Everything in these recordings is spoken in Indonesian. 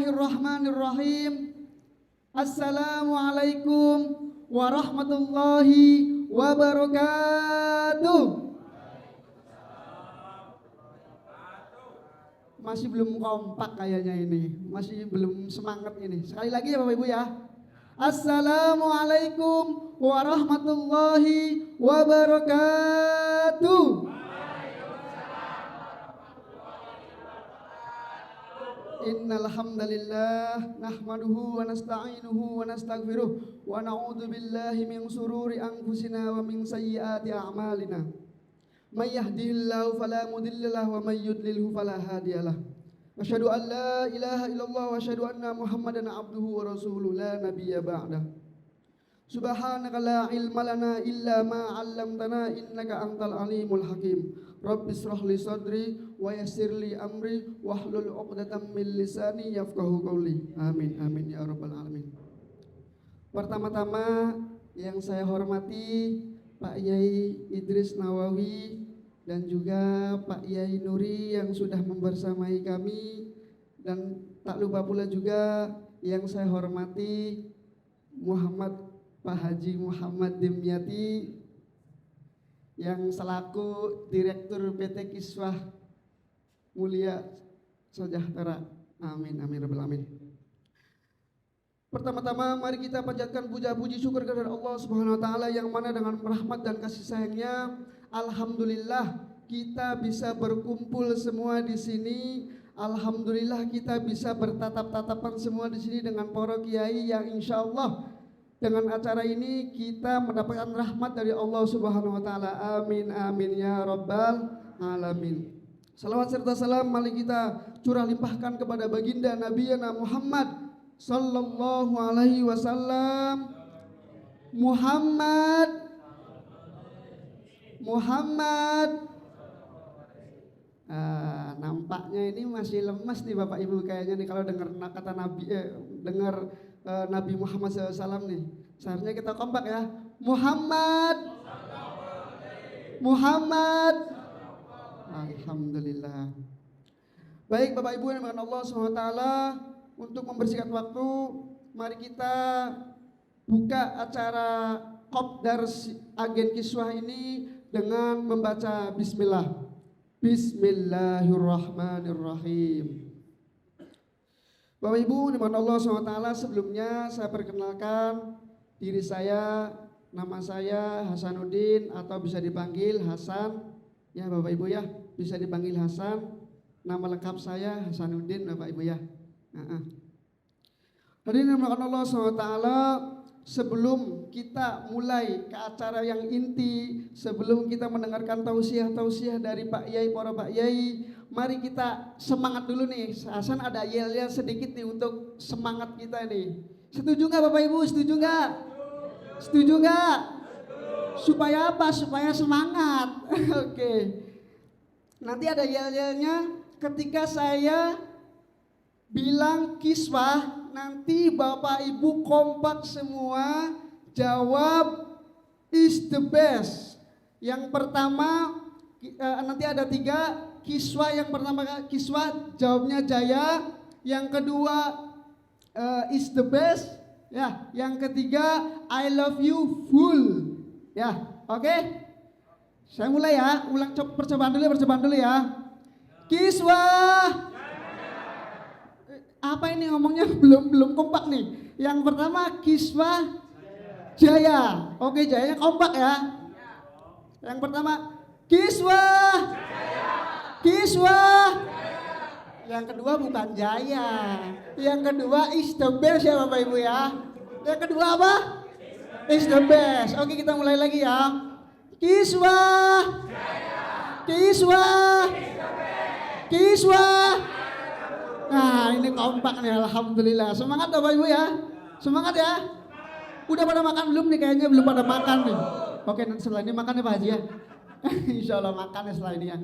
Bismillahirrahmanirrahim. Assalamualaikum warahmatullahi wabarakatuh. Masih belum kompak kayaknya ini. Masih belum semangat ini. Sekali lagi ya Bapak Ibu ya. Assalamualaikum warahmatullahi wabarakatuh. Innal hamdalillah nahmaduhu wa nasta'inuhu wa nastaghfiruh wa na'udzu billahi min shururi anfusina wa min sayyiati a'malina. May yahdihillahu fala mudilla lahu wa may yudlilhu fala hadiyalah. Asyhadu an la ilaha illallah wa asyhadu anna Muhammadan abduhu wa rasuluh la nabiyya ba'dah. Subhanaka la ilma lana illa ma 'allamtana innaka antal alimul hakim. Rabbi israh li sadri wa yassir li amri wahlul 'uqdatam min lisani yafqahu qawli. Amin amin ya rabbal alamin. Pertama-tama yang saya hormati Pak Yai Idris Nawawi dan juga Pak Yai Nuri yang sudah membersamai kami, dan tak lupa pula juga yang saya hormati Pak Haji Muhammad Dimyati yang selaku Direktur PT Kiswah Mulia Sejahtera. Amin amin rabbal alamin. Pertama-tama mari kita panjatkan puja-puji syukur kepada Allah Subhanahu wa taala yang mana dengan rahmat dan kasih sayangnya alhamdulillah kita bisa berkumpul semua di sini. Alhamdulillah kita bisa bertatap-tatapan semua di sini dengan para kiai yang insyaallah dengan acara ini kita mendapatkan rahmat dari Allah Subhanahu wa taala. Amin amin ya rabbal alamin. Salawat serta salam mari kita curah limpahkan kepada baginda Nabi Muhammad sallallahu alaihi wasallam. Muhammad nampaknya ini masih lemas nih Bapak Ibu kayaknya nih kalau dengar kata Nabi Nabi Muhammad SAW nih. Seharusnya kita kompak ya. Muhammad. Alhamdulillah. Baik Bapak Ibu yang dimuliakan Allah SWT, untuk membersihkan waktu, mari kita buka acara Kopdar Agen Kiswah ini dengan membaca Bismillah. Bismillahirrahmanirrahim. Bapak Ibu dimuliakan Allah SWT, sebelumnya saya perkenalkan diri saya. Nama saya Hasanuddin atau bisa dipanggil Hasan. Ya Bapak Ibu ya, bisa dipanggil Hasan. Nama lengkap saya Hasanuddin Bapak Ibu ya. Hadirin dimuliakan Allah SWT, sebelum kita mulai ke acara yang inti, sebelum kita mendengarkan tausiah-tausiah dari Pak Yai, para Pak Yai, mari kita semangat dulu nih. Hasan ada yel-yel sedikit nih untuk semangat kita nih. Setuju nggak Bapak Ibu? Setuju nggak? Setuju nggak? Supaya apa? Supaya semangat. Oke. Nanti ada yel-yelnya ketika saya bilang kiswah, nanti Bapak Ibu kompak semua jawab is the best. Yang pertama nanti ada 3 kiswah. Yang pertama kiswah jawabnya Jaya, yang kedua is the best ya, yang ketiga I love you full ya. Oke? Saya mulai ya, percobaan dulu ya. Kiswah apa ini ngomongnya belum kompak nih. Yang pertama kiswah Jaya. Oke, Jayanya kompak ya. Yang pertama kiswah Yang kedua bukan Jaya. Yang kedua is the best ya Bapak Ibu ya. Yang kedua apa? Is the best. Oke, kita mulai lagi ya. Kiswah. Nah, ini kompak nih, alhamdulillah. Semangat Bapak Ibu ya. Semangat ya. Udah pada makan belum nih? Kayaknya belum pada makan nih. Oke, nanti setelah ini makan ya Pak Haji ya. Insya Allah makan ya setelah ini ya.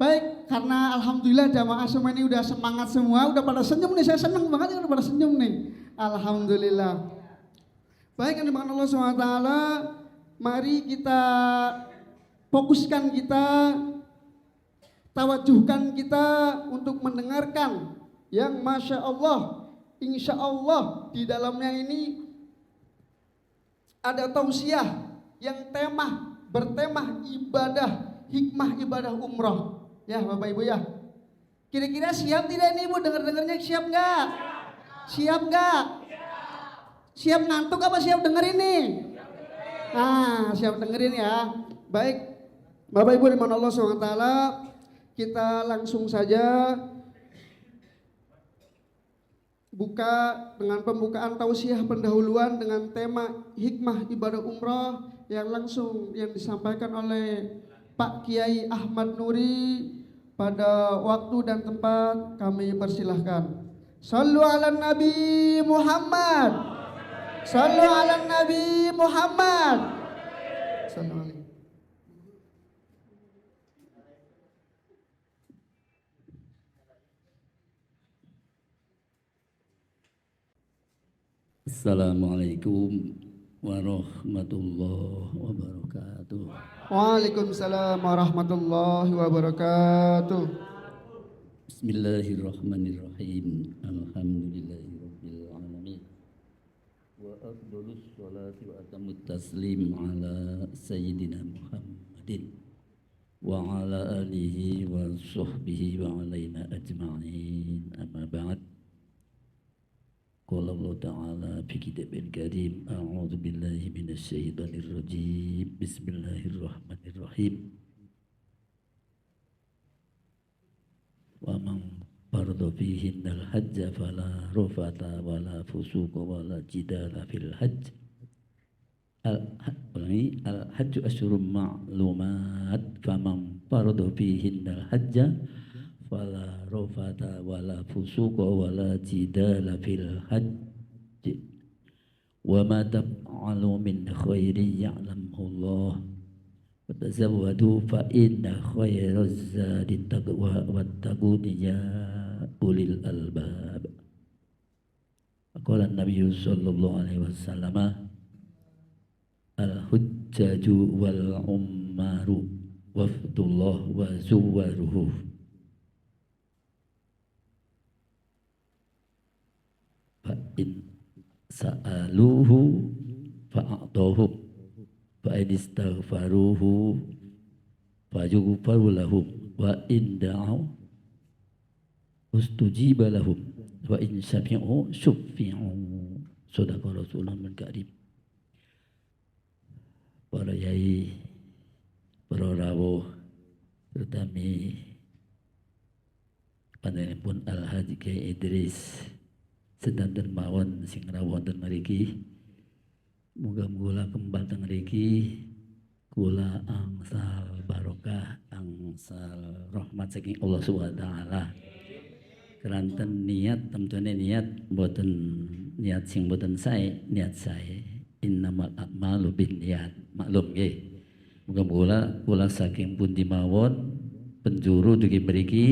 Baik, karena alhamdulillah jamaah semua ini udah semangat semua, udah pada senyum nih. Saya senang banget udah pada senyum nih. Alhamdulillah. Baik, yang dimakan Allah SWT, mari kita fokuskan kita, tawajuhkan kita untuk mendengarkan yang Masya Allah insya Allah di dalamnya ini ada tausiah yang bertema ibadah, hikmah ibadah umroh. Ya Bapak Ibu ya. Kira-kira siap tidak nih Ibu, dengar-dengarnya siap nggak? Siap nggak? Siap ngantuk apa siap dengerin nih? Siap dengerin ya. Baik, Bapak Ibu dimana Allah SWT, kita langsung saja buka dengan pembukaan tausiah pendahuluan dengan tema hikmah ibadah umroh yang disampaikan oleh Pak Kiai Ahmad Nuri. Pada waktu dan tempat kami persilahkan. Sallu ala Nabi Muhammad. Sallu ala Nabi Muhammad. Sallu alaihi. Assalamualaikum warahmatullahi wabarakatuh. Waalaikumsalam warahmatullahi wabarakatuh. Bismillahirrahmanirrahim. Alhamdulillahirabbil alamin. Wa afdhalus sholati wa atamut taslim ala sayyidina Muhammadin wa ala alihi wa sahbihi wa alaina ajma'in. Amma ba'd. Qala Allah Ta'ala fi kitabil karim, a'udzu billahi minasy syaithanir rajim. Bismillahirrahmanirrahim. Wa man farada fihinnal hajja fala rafata wala fusuqa wala jidala fil hajj. Al-hajju asyhurun ma'lumat, faman farada fihinnal hajja fala rafata wala fusuqa wala jidala fil hajj wa ma taf'alu min khairin ya'lamhu Allah wa tazawwadu fa inna khairaz zadi taqwa wattaquni ya ulil albab. Qala an-nabiy sallallahu alaihi wasallam, al-hujjaju wal ummaru wafdullah wa zuwaruhu. Fa'in sa'aluhu fa'a'tahu fa'in istaghfaruhu fa'yughfaru lahum wa in da'u ustujiba lahum wa in syafi'u syuffi'u. Shadaqa Rasulullah al-Karim. Para yai, para rawuh, terutama panjenenganipun Al-Haji Kiai Idris sedanten mawon sing rawuh wonten mriki, muga-muga kembal teng mriki kula angsal barokah, angsal rahmat saking Allah Subhanahu wa taala. Keranten niat, temtune niat mboten niat sing mboten sae, niat sae. Innamal a'malu binniyat. Maklum nggih. Muga-muga kula saking pundi mawon penjuru dugi mriki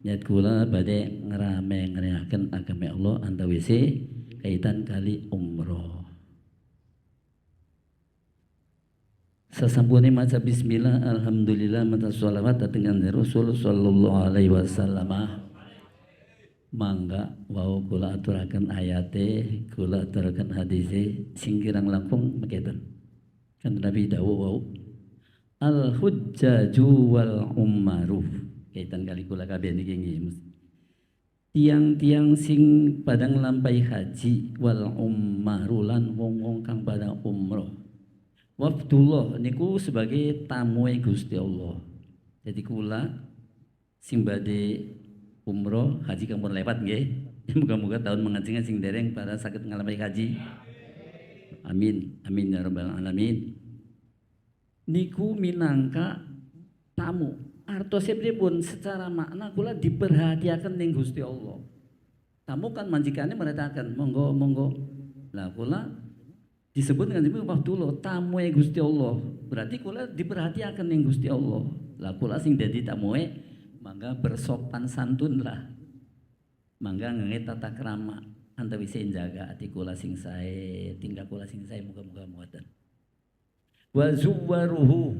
niat kula badhe ngrame-ngreaken agama Allah antawise kaitan kali umroh. Sasampune maca bismillah, alhamdulillah, maca sholawat dhateng Rasul sallallahu alaihi wasallam. Mangga wau kula aturaken ayate, kula aturaken hadise sing kirang langkung mekaten. Kan Nabi dawuh wau al-hujjaju wal ummaru. Kaitan kali kula kabeh niki nggih. Tiang-tiang sing pada nglampahi haji wal ummaru lan wong-wong kang pada umroh. Wafdullah niku sebagai tamu Gusti Allah. Jadi kula sing badhe umroh haji kampun lewat nggih. Muga-muga tahun mengajinya sing dereng para saged ngalampahi haji. Amin. Amin ya rabbal alamin. Niku minangka tamu. Artosipun secara makna kula diperhatiaken ning Gusti Allah. Tamu kan manjikane meretaken monggo monggo. Lah kula disebut dengan Wafdullah, tamu Gusti Allah. Berarti kula diperhatiaken ning Gusti Allah. Lah kula sing dadi tamué mangga bersopan santun lah. Mangga ngenge tata krama antawise njaga ati kula sing sae, tingkah kula sing sae muga-muga muaten. Wa zuwaruhu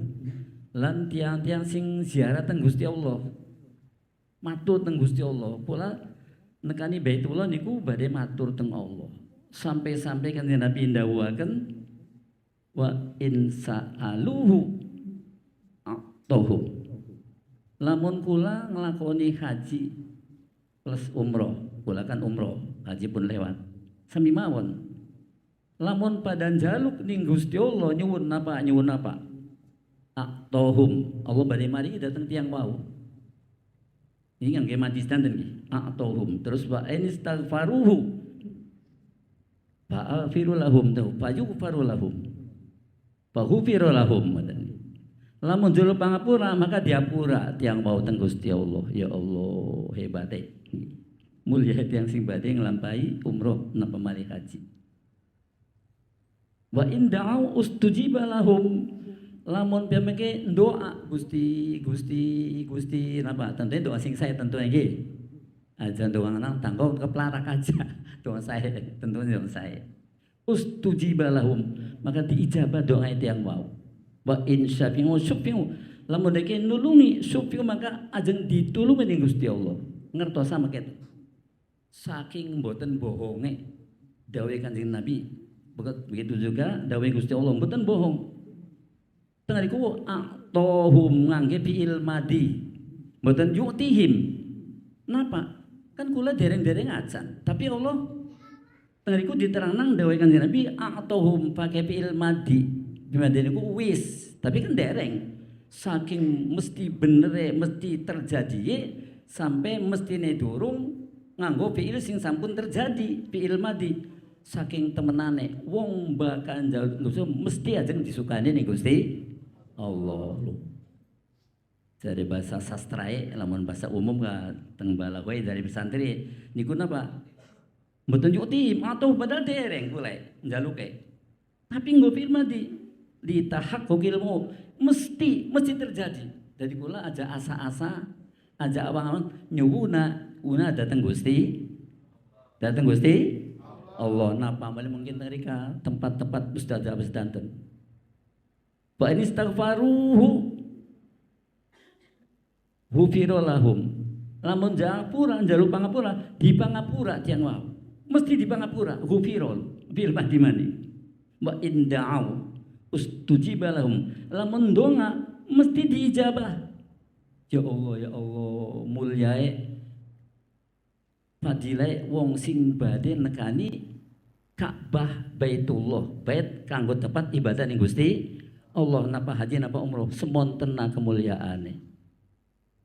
lan tiang-tiang sing ziarah teng Gusti Allah. Matut teng Gusti Allah. Kula nekani Baitullah niku badhe matur teng Allah. Sampai-sampai kanjeng Nabi ndawuhaken wa in sa'aluhu atohum. Lamun kula nglakoni haji plus umroh, kula kan umroh, haji pun lewat. Sami mawon. Lamun pada njaluk ning Gusti Allah nyuwun napa atohum. Allah badhe mari dateng tiyang wau. Ini yang mati sedanten nggih. Atohum. Terus wa inistaghfaruhu fa'afiru lahum fayughfaru lahum faghfiru lahum. Lamun julu pangapura maka diapura tiang mau teng Gusti Allah. Ya Allah hebate. Mulia tiang sing badhe nglampahi umroh napa malih haji. Wa in da'u ustujiba lahum. Lamun piyambake doa Gusti napa tentu doa sing saya tentu nggih. Aja doa nang tanggo keplarak aja. Doa saya tentunya doa saya. Ustujiba lahum, maka diijabah doa itu yang wau. Wa in syafi'u syufi'u, lamun deke nulungi syufi'u maka ajeng ditulungi ning Gusti Allah. Ngertosa maket. Saking mboten bohonge dawuh Kanjeng Nabi. Begitu juga dawuh Gusti Allah mboten bohong. Tengah niku atohum ngangge fi'il madi. Mboten yu'tihim. Napa? Kan kula dereng-dereng acan, tapi Allah tengeriku diterang nang dawuh Kanjeng Nabi atohum pakai fi'il madi. Gimana niku wis, tapi kan dereng. Saking mesti bener mesti terjadi sampai mestine durung nganggo fi'il sing sampun terjadi, fi'il madi. Saking temenane wong bakal njaluk mesti ajeng disukani ning Gusti Allah. Dari bahasa sastrae, lamun bahasa umum ka teng balagoe dari pesantren niku napa? Mboten yuti atau padahal dereng kula njaluke. Tapi nggo firman di tahak ilmu mesti terjadi. Jadi kula aja asa-asa, aja awang-awang nyuwuna dateng Gusti. Dateng Gusti Allah napa mali mungkin mereka tempat-tempat ustadzah sedanten. Wa in istaghfaruhu ghufira lahum. Lamun japura njaluk pangapura, dipangapura tiang wau. Mesti dipangapura, ghufira bil madimani. Wa in da'u ustujiba lahum. Lamun donga mesti diijabah. Ya Allah mulyae fadilae wong sing badhe nekani Ka'bah Baitullah, bait kanggo tempat ibadah ning Gusti Allah napa haji napa umroh semontena kemuliaane.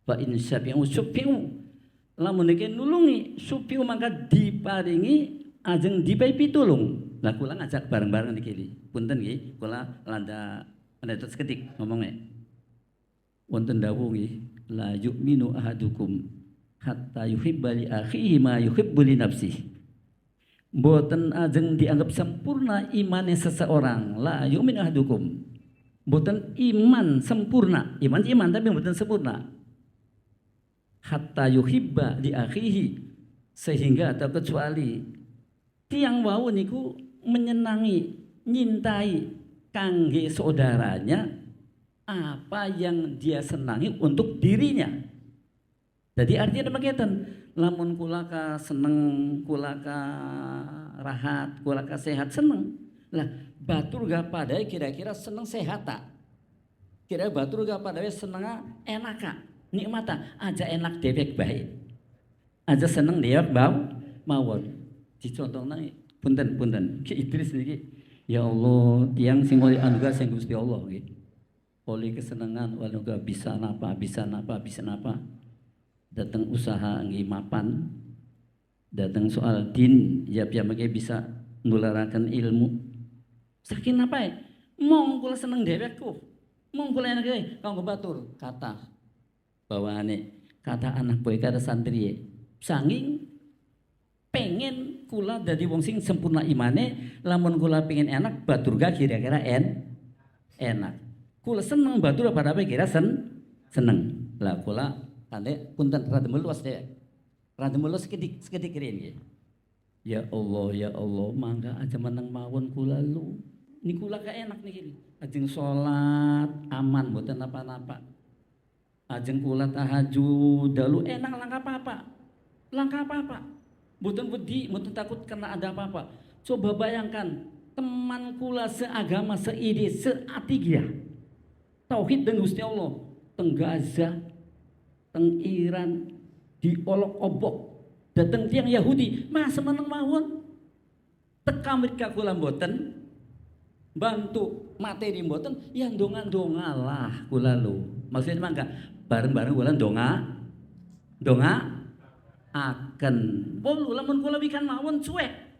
Wa in syafi'u syufi'u lamun iki nulungi syufi'u maka diparingi ajeng dipai pitulung. Lah kula ngajak bareng-bareng niki. Punten nggih, kula landa anedot seketik ngomongnya. Wonten dawuh nggih, la yu'minu ahadukum hatta yuhibba li akhihi ma yuhibbu li nafsihi. Mboten ajeng dianggap sempurna imane seseorang. La yu'minu ahadukum. Mboten iman sempurna, iman tapi mboten sempurna. Hatta yuhibba li akhihi, sehingga atau kecuali tiang wau niku menyenangi, nyintai kangge saudaranya apa yang dia senangi untuk dirinya. Jadi artinya demikian, lamun kulaka seneng, kulaka rahat, kulaka sehat seneng. Lah batur gak pada kira-kira seneng sehat tak? Kira batur gak pada seneng enak nikmata aja enak dewek baik. Aja seneng dewek bau mawon. Dicontohna punten Ki Idris niki. Ya Allah, tiang sing oleh anugerah sing Gusti Allah nggih. Oleh kesenangan waluga bisa napa. Datang usaha nggih mapan. Datang soal din ya piyambake bisa nularaken ilmu. Saking apa ya? Mong kula seneng dhewekku. Mong kula enak kanggo batur kata bawaane kata anak boy kata santri sanging pengen kula dadi wong sing sempurna imane lamun kula pengen enak batur ga kira-kira enak. Kula seneng batur apa kira seneng. Lah kula kande punten rada meluas deh. Rada meluas sekedik keren nggih. Ya Allah, mangga aja meneng mawon kula lu. Ini kula ka enak niki. Ajeng salat aman mboten napa-napa. Ajeng kula tahajud dalu enak langkah apa? mboten wedi, mboten takut karena ada apa-apa. Coba bayangkan, teman kula seagama, seide, seatigia. Tauhid dan Gusti Allah, teng Gaza, teng Iran, diolok-obok, dateng tiang Yahudi, masa meneng mawon. Teka mereka kula mboten bantu materi mboten, ya ndonga-ndongalah kula lho. Maksudnya mangga bareng-bareng kula ndonga akan. Bolu lamun kula wikan mawon cuek.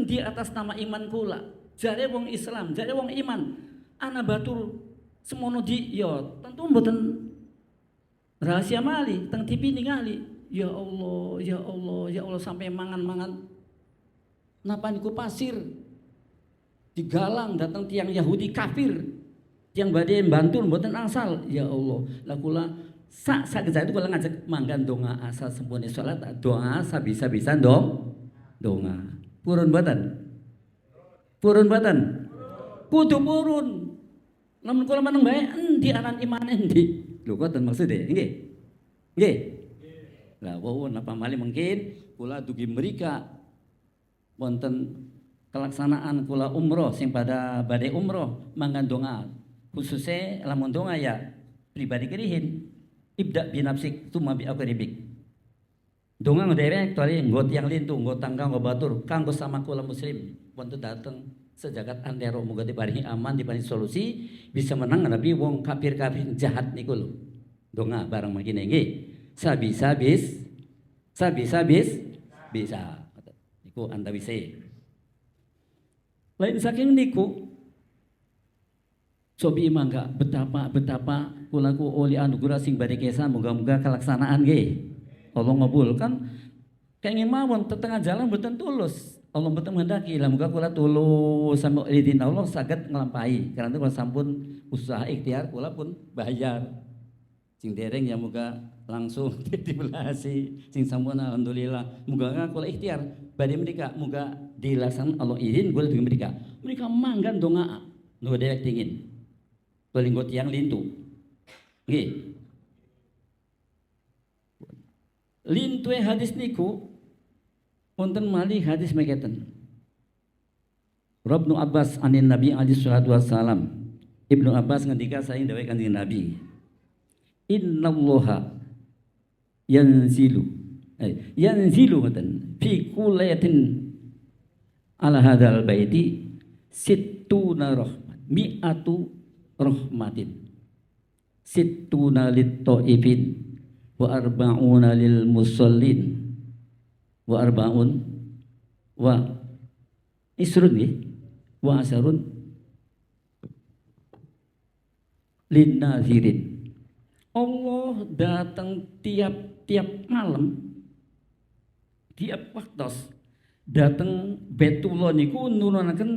Di atas nama iman kula. Jare wong Islam, jare wong iman. Ana batur semono di yo tentu mboten rahasia mali teng TV ningali. Ya Allah, ya Allah, ya Allah sampai mangan-mangan napa niku pasir digalang datang tiang Yahudi kafir, tiang badai bantu mboten angsal. Ya Allah, lah kula sak itu kula ngajak manggan donga asal sempurna salat, doa sabisa-bisa donga. Purun mboten? Purun mboten? Kudu purun. Lamun kula meneng bae endi aran iman endi? Lho kok maksudnya nggih? Nggih. Lah wawon apa malih mungkin kula dugi mrika wonten kelaksanaan kula umroh sing pada badai umroh manggan donga. Khususnya lamun donga ya pribadi kirihin. Ibda binafsik tuma bi aqribik. Donga nderek tali nggo tiang lintu, nggo tangga, nggo batur kanggo sama kula muslim wonten dateng sejagat antero muga diparingi aman, diparingi solusi bisa menang tapi wong kafir-kafir jahat niku lho. Donga bareng begini nggih. Sabisa bisa. Niku antawise. Lain saking niku sobi mangga betapa kulaku oleh anugerah sing badhe kesa moga-moga kelaksanaan nggih. Allah ngabulkan kenging mawon tetengah jalan mboten tulus. Allah mboten menghendaki lah muga kula tulus sama idin Allah saged nglampahi. Karena kula sampun usaha ikhtiar kula pun bayar. Sing dereng ya muga langsung dibelasi. Sing sampun alhamdulillah muga kula ikhtiar badhe menika muga dilaksanakan Allah izin kula dugi menika. Menika manggan donga nu derek dingin. Pelinggot yang lintu. Nggih. Lintue hadis niku wonten malih hadis mekaten. Ibnu Abbas anin Nabi alaihi salatu wasalam. Ibnu Abbas ngendika saing dawuh Kanjeng Nabi. Innallaha yanzilu ngoten fi kullatin ala hadzal baiti sittuna rahmat mi'atu rahmatin sittuna lit-ta'ifin wa arba'una lil musallin wa arba'un wa isrun wa asarun lin nazirin. Allah datang tiap malam, tiap waktu datang Baitullah niku nurunaken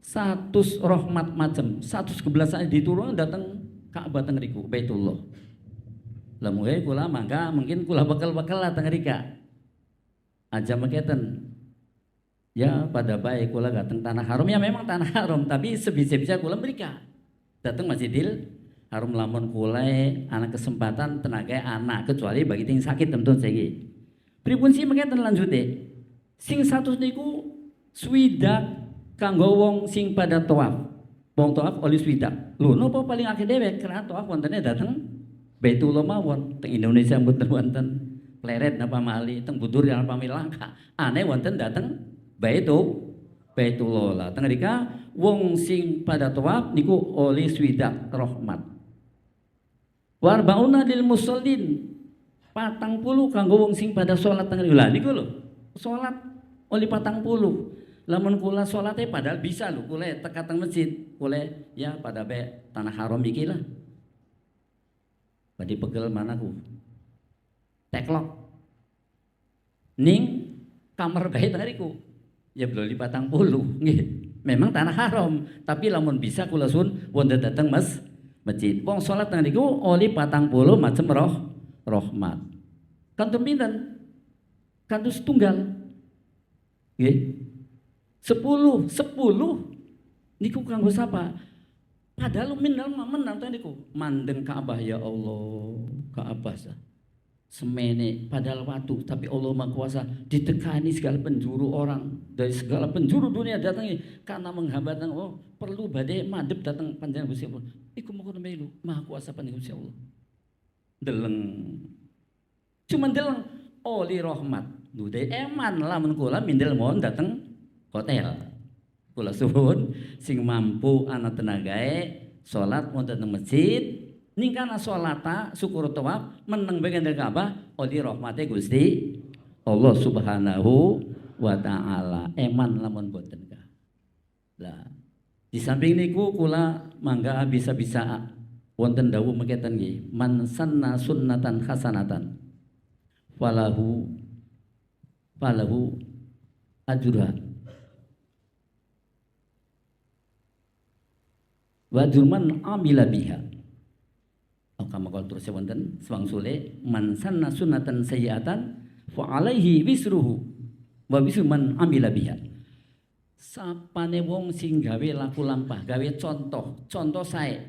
100 rahmat macam, 111 diturun datang Ka'bah teng riku Baitullah. Lah mulai kula mangga mungkin kula bakal lah teng rika. Aja mangketen. Ya pada baik kula datang tanah haram ya memang tanah haram tapi sebisa-bisa kula mrika. Datang Masjidil Haram lamun kula anak kesempatan tenaga anak kecuali bagi ting sakit temen-temen saiki. Pripun sih mangketen lanjute? Sing 100 niku swidak kanggo wong sing pada tawaf. Wong tawaf oleh swidak. Lho napa paling akeh dewek karena tawaf wontene dateng Baitullah mawon teng Indonesia mboten wonten pleret napa mali teng budur napa mali langka. Aneh wonten dateng Baitullah lah. Teng rika wong sing pada tawaf niku oleh swidak rahmat. Warbauna lil musallin 40 kanggo wong sing pada salat teng rika. Niku lho. Salat oleh 40. Lamun kula salate padahal bisa lho kula teka teng masjid. Kula ya pada be tanah haram iki lah. Badi pegel manaku teklok ning kamar bae tariku ya belum 40 nggih memang tanah haram tapi lamun bisa kula sun wonten dateng masjid wong salat teng niku oli 40 macam rahmat kantos pinten kantos tunggal nggih 10 niku kanggo sapa. Padahal minal menang niku mandeng Ka'bah ya Allah, Ka'bah sah. semene padahal waktu, tapi Allah Maha Kuasa ditekani segala penjuru orang dari segala penjuru dunia datangi karena menghambatkan perlu badai madep datang panjenengan Gusti Allah. Iku mengkono melu Maha Kuasa panjenengan Gusti Allah. Deleng. Cuman deleng oli rahmat. Dude eman lamun kula mindel mohon dateng hotel. Kula suwun sing mampu ana tenagae salat wonten teng masjid ningkana salata syukur tawaf meneng bagian dari Ka'bah oli rahmate Gusti Allah Subhanahu wa taala. Eman lamun boten ka. Lah di samping niku kula mangga bisa-bisa wonten dawuh mekaten nggih, man sanna sunnatan hasanatan falahu ajruha wa ajrun amila biha. Kama qala terus wonten sewangsule man sanna sunnatan sayyi'atan fa alaihi wisruhu wa wisru man amila biha. Sapane wong sing gawe laku lampah, gawe contoh sae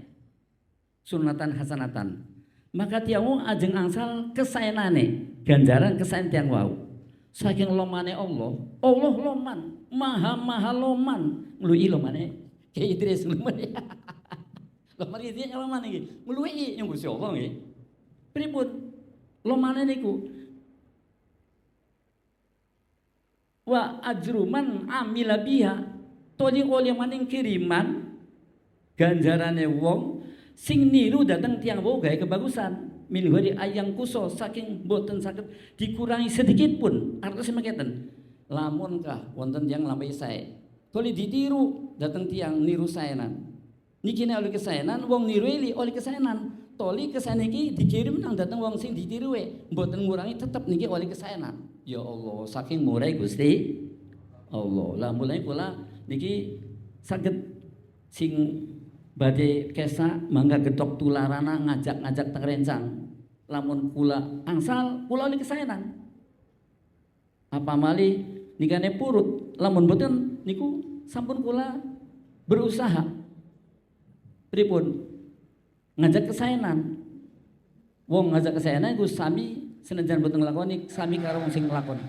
sunatan hasanatan, maka tiang ajeng angsal kesaenane ganjaran kesaen tiang wau. Saking lomane Allah loman, maha loman, nglui lomane Kyai Idris lumane. Loman iki loman iki, nglui yang Gusti Allah nggih. Pripun lomane niku? Wa ajruman amila biha, todi oleh maning kiriman ganjarane wong sing niru datang tiang wau gawe kebagusan. Min ghairi ayang kuso saking boten saged dikurangi sedikit pun. Artosipun mekaten. Lamun kah wonten tiyang lampahi sae, toli ditiru datang tiang niru saenan. Niki oleh kesaenan wong niru li oleh kesaenan. Toli kesaenan iki dikirim nang datang wong sing ditiruwe, mboten ngurangi tetep niki oleh kesaenan. Ya Allah, saking murai Gusti Allah. Lah mulai kula niki saged sing badhe kesa mangga gedok tularana ngajak-ngajak teng rencang. Lamun kula angsal kula oleh kesaenan. Apa malih nikane purut, lamun boten niku sampun kula berusaha. Pripun? Ngajak kesaenan. Wong ngajak kesaenan iku sami senajan boten nglakoni sami karo wong sing nglakoni.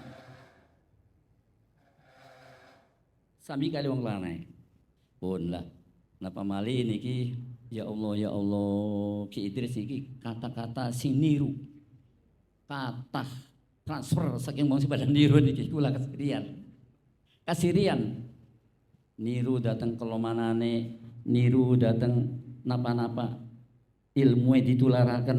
Sami kali wong lanang. Pun lah. Napa malih niki ya Allah Ki Idris niki kata-kata sing niru. Kathah transfer saking wong sing padha niru niki kula kasirian. Niru dateng kelomanane, niru dateng napa-napa ilmu ditularaken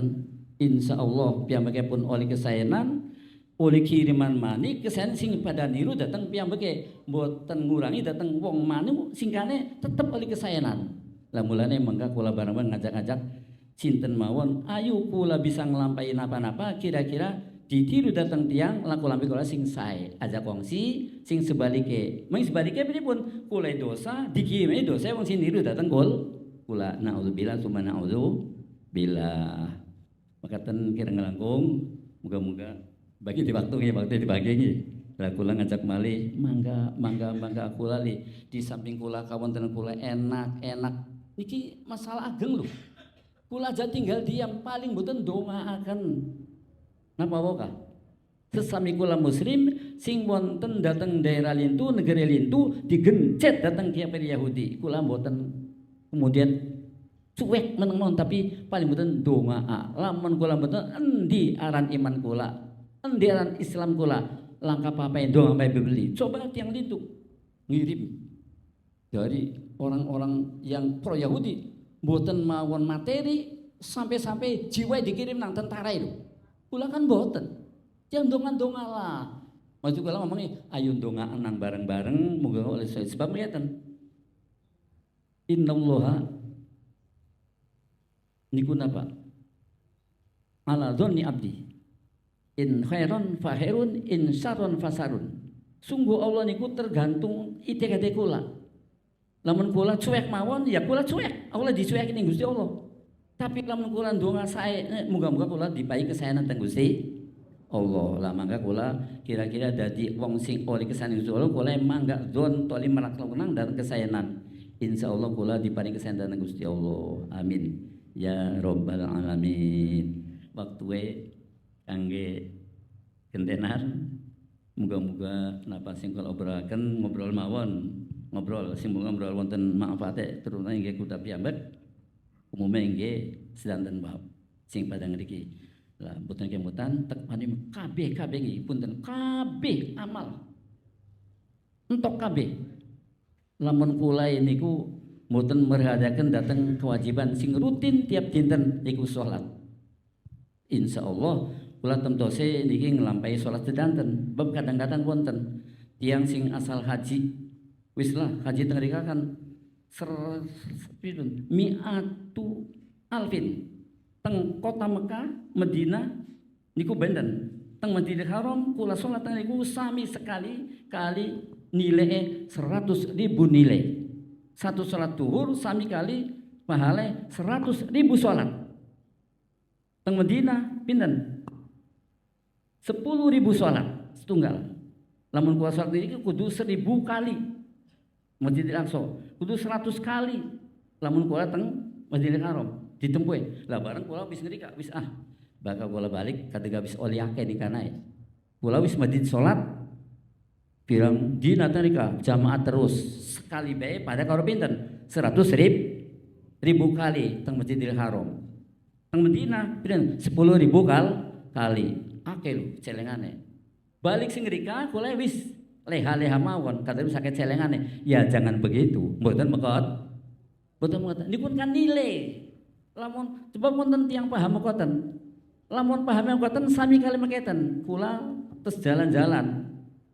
insyaallah piyambakipun oleh kesaenan oleh kiriman mani kesaenan sing pada niru dateng piyambake mboten ngurangi dateng wong mani singkane tetep oleh kesaenan. Lah mulane mangga kula bareng-bareng ngajak-ngajak cinten mawon ayo kula bisa nglampahi napa-napa kira-kira ditiru dateng tiang laku lampi kula sing sae ajak wongsi sing sebalike mung sebalike pripun kula dosa dikirimi dosa wong sing niru dateng kula naudzubillah summa naudzubillah. Makaten kirang langkung muga-muga bagi di waktu dibagi nggih. Lah kula ngajak malih mangga kula li di samping kula kawonten kula enak niki masalah ageng lho. Kula aja tinggal diam paling mboten ndongaaken. Napa wae? Sesami kula muslim sing wonten dateng daerah lintu negeri lintu digencet dateng kafir Yahudi. Kula mboten kemudian cuek meneng tapi paling mboten dongaa. Lamun kula mboten endi aran iman kula, endi aran Islam kula, langkah papai donga papai beli. Coba tiang lintu ngirim dari orang-orang yang pro Yahudi mboten mawon materi sampai jiwa dikirim nang tentara itu. Kula kan mboten. Yang donga-donga lah. Maksud kula ngomongnya ayo dongaan nang bareng-bareng muga oleh sebab ngeten. Innallaha niku napa? Ala dzanni abdi. In khairon fa khairun, in syarron fa syarrun. Sungguh Allah niku tergantung ite-ite kula. Lamun kula cuek mawon ya kula cuek. Allah dicuekin ning Gusti Allah. Tapi lamun kula ndonga sae muga-muga kula dipahi kesaenan teng Gusti Allah. Lah mangga kula kira-kira dadi wong sing oleh kesaenan Gusti Allah kula mangga dzon toli melaksanakan dan kesaenan. Insyaallah kula diparingi kesaenan teng Gusti Allah. Amin. Ya Rabbal Alamin. Waktu kangge gentenan. Muga-muga napa sing kula obrolaken ngobrol mawon, ngobrol sing ngobrol wonten manfaate terutama nggih kuda piyambak umume nggih sedanten bab sing padang ngriki. Lah mboten kemutan tekani kabeh nggih punten kabeh amal. Entok kabeh. Lamun kula niku mboten merhadaken dateng kewajiban sing rutin tiap dinten niku salat. Insyaallah kula temtose niki nglampahi salat sedanten. Bab kadang-kadang wonten tiyang sing asal haji. Wis lah haji teng mrika kan mi'atu alfin. Teng kota Mekah, Madinah niku benten. Teng Masjidil Haram kula salat niku sami sekali kali nilai 100.000 nilai. Satu salat zuhur sami kali pahala 100.000 salat. Teng Madinah pinten? 10.000 salat setunggal. Lamun kula salat iki kudu 1.000 kali. Masjidil Aqsa kudu 100 kali. Lamun kula teng Masjidil Haram ditempuh. Lah bareng kula wis ngrika wis bakal kula balik ketika wis oli akeh nikanae. Kula wis madin salat pirang dina tarika jamaah terus sekali bae pada karo pinten 100.000 kali teng Masjidil Haram. Teng Madinah pinten 10.000 kali. Akeh lho celengane. Balik sing ngrika kula wis leha-leha mawon kata sakit celengane. Ya jangan begitu. Mboten mekot. Mboten mekot. Niku kan nilai. Lamun coba wonten tiyang paham mekoten. Lamun paham mekoten sami kali meketen. Kula terus jalan-jalan.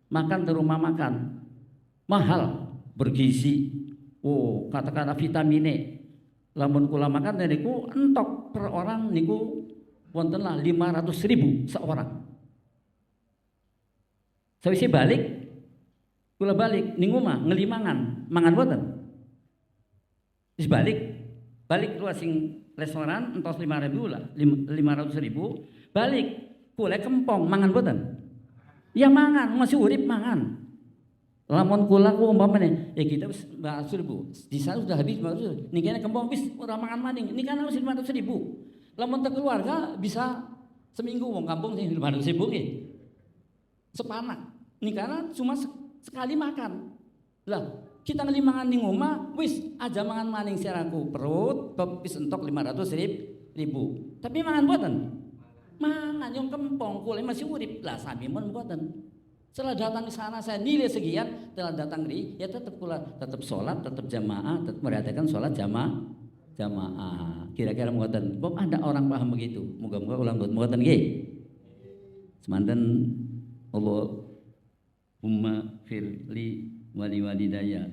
Makan di rumah makan. Mahal, bergizi. Oh, kata-kata vitamine. Lamun kula makan niku entok per orang niku wontenlah 500.000 seorang. Sawise balik kula balik ning omah ngeli mangan boten. Wis balik kula sing restoran entos 5.000 lah, 500.000, balik kula kempong mangan boten. Ya mangan, masih urip mangan. Lamun kula ku umpamane, kita wis 100.000, di sana sudah habis 500.000. Niki kempong wis ora mangan maning, niki kan wis 500.000. Lamun teu keluarga bisa seminggu wong kampung sing 500.000 nggih. Sepanak. Nikana cuma sekali makan. Lah, kita ngeli mangan ning omah wis aja mangan maning siraku perut wis entok 500.000. Tapi mangan boten. Mangan yang kempong kula masih urip. Lah sami mun boten. Setelah datang ke sana saya nilai sekian, setelah datang di ya tetap kula tetap salat, tetap jamaah, tetap merayakan salat jamaah. Kira-kira mboten. Kok ada orang paham begitu? Moga-moga ulang mboten nggih. Semanten Allahumma firli wali walidayya.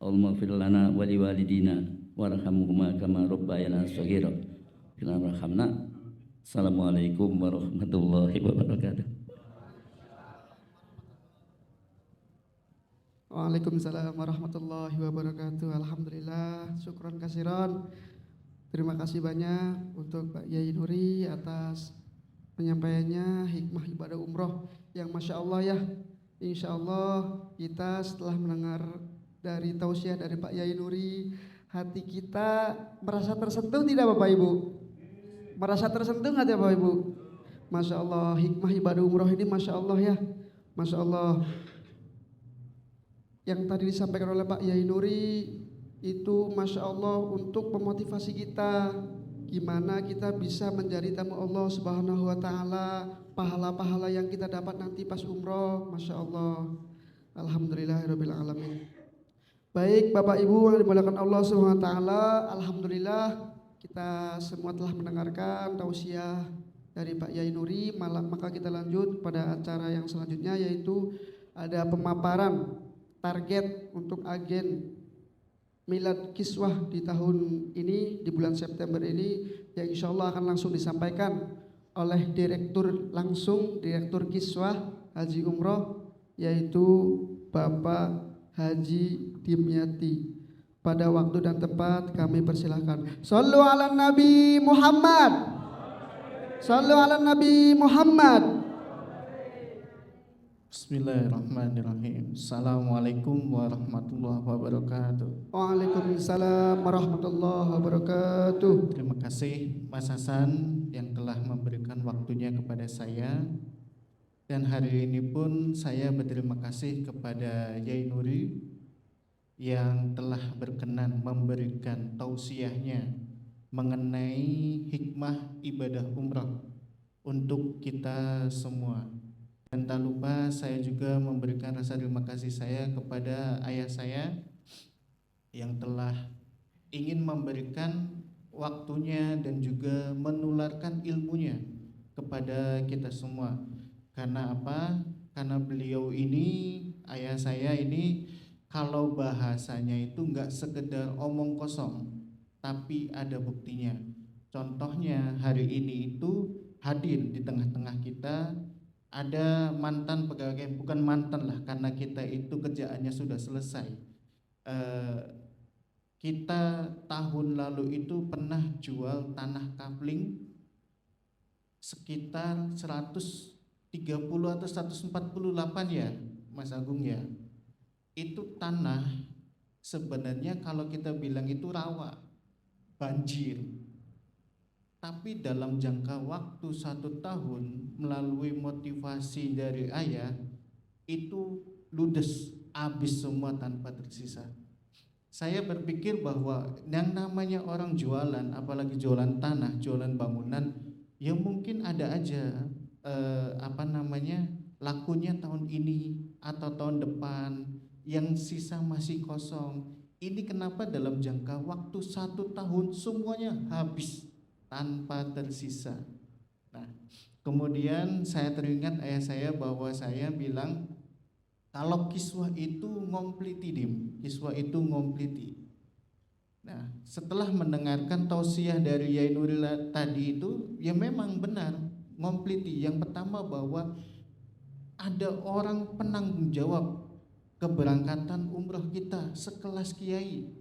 Allahumma fir lana wali walidina warhamhuma kama rabbayana shaghira. Bismillahirrahmanirrahim. Assalamualaikum warahmatullahi wabarakatuh. Waalaikumsalam warahmatullahi wabarakatuh. Alhamdulillah, syukran kasiran. Terima kasih banyak untuk Pak Yai Nuri atas penyampaiannya hikmah ibadah umroh yang Masya Allah ya. Insya Allah kita setelah mendengar dari tausiah dari Pak Yai Nuri, hati kita merasa tersentuh tidak Bapak Ibu? Merasa tersentuh nggak ya Bapak Ibu? Masya Allah, hikmah ibadah umroh ini Masya Allah ya. Masya Allah. Yang tadi disampaikan oleh Pak Yai Nuri itu Masya Allah untuk memotivasi kita gimana kita bisa menjadi tamu Allah Subhanahu wa Ta'ala, pahala-pahala yang kita dapat nanti pas umroh. Masya Allah. Alhamdulillahirabbil alamin. Baik Bapak Ibu yang dimuliakan Allah Subhanahu wa Ta'ala, alhamdulillah kita semua telah mendengarkan tausiah dari Pak Yai Nuri. Maka kita lanjut pada acara yang selanjutnya, yaitu ada pemaparan target untuk agen Milad Kiswah di tahun ini, di bulan September ini, yang insya Allah akan langsung disampaikan oleh Direktur Kiswah Haji Umroh, yaitu Bapak Haji Dimyati. Pada waktu dan tempat kami persilahkan. Shallu ala Nabi Muhammad. Shallu ala Nabi Muhammad. Bismillahirrahmanirrahim. Assalamualaikum warahmatullahi wabarakatuh. Waalaikumsalam warahmatullahi wabarakatuh. Terima kasih Mas Hasan yang telah telah memberikan waktunya kepada saya. Dan hari ini pun saya berterima kasih kepada Yai Nuri yang telah berkenan memberikan tausiahnya mengenai hikmah ibadah umrah untuk kita semua. Dan tak lupa saya juga memberikan rasa terima kasih saya kepada ayah saya yang telah ingin memberikan waktunya dan juga menularkan ilmunya kepada kita semua. Karena apa? Karena beliau ini, ayah saya ini, kalau bahasanya itu enggak sekedar omong kosong, tapi ada buktinya. Contohnya hari ini itu hadir di tengah-tengah kita ada mantan pegawai, bukan mantan lah, karena kita itu kerjaannya sudah selesai. Kita tahun lalu itu pernah jual tanah kapling sekitar 130 atau 148 ya Mas Agung ya. Itu tanah sebenarnya kalau kita bilang itu rawa, banjir. Tapi dalam jangka waktu 1 tahun melalui motivasi dari ayah itu ludes, habis semua tanpa tersisa. Saya berpikir bahwa yang namanya orang jualan, apalagi jualan tanah, jualan bangunan, ya mungkin ada aja lakunya tahun ini atau tahun depan, yang sisa masih kosong. Ini kenapa dalam jangka waktu 1 tahun semuanya habis tanpa tersisa. Nah, kemudian saya teringat ayah saya bahwa saya bilang kalau kiswah itu ngompliti kiswah itu ngompliti. Nah, setelah mendengarkan tausiah dari Yai Nuril tadi itu, ya memang benar ngompliti. Yang pertama bahwa ada orang penanggung jawab keberangkatan umroh kita sekelas kiai.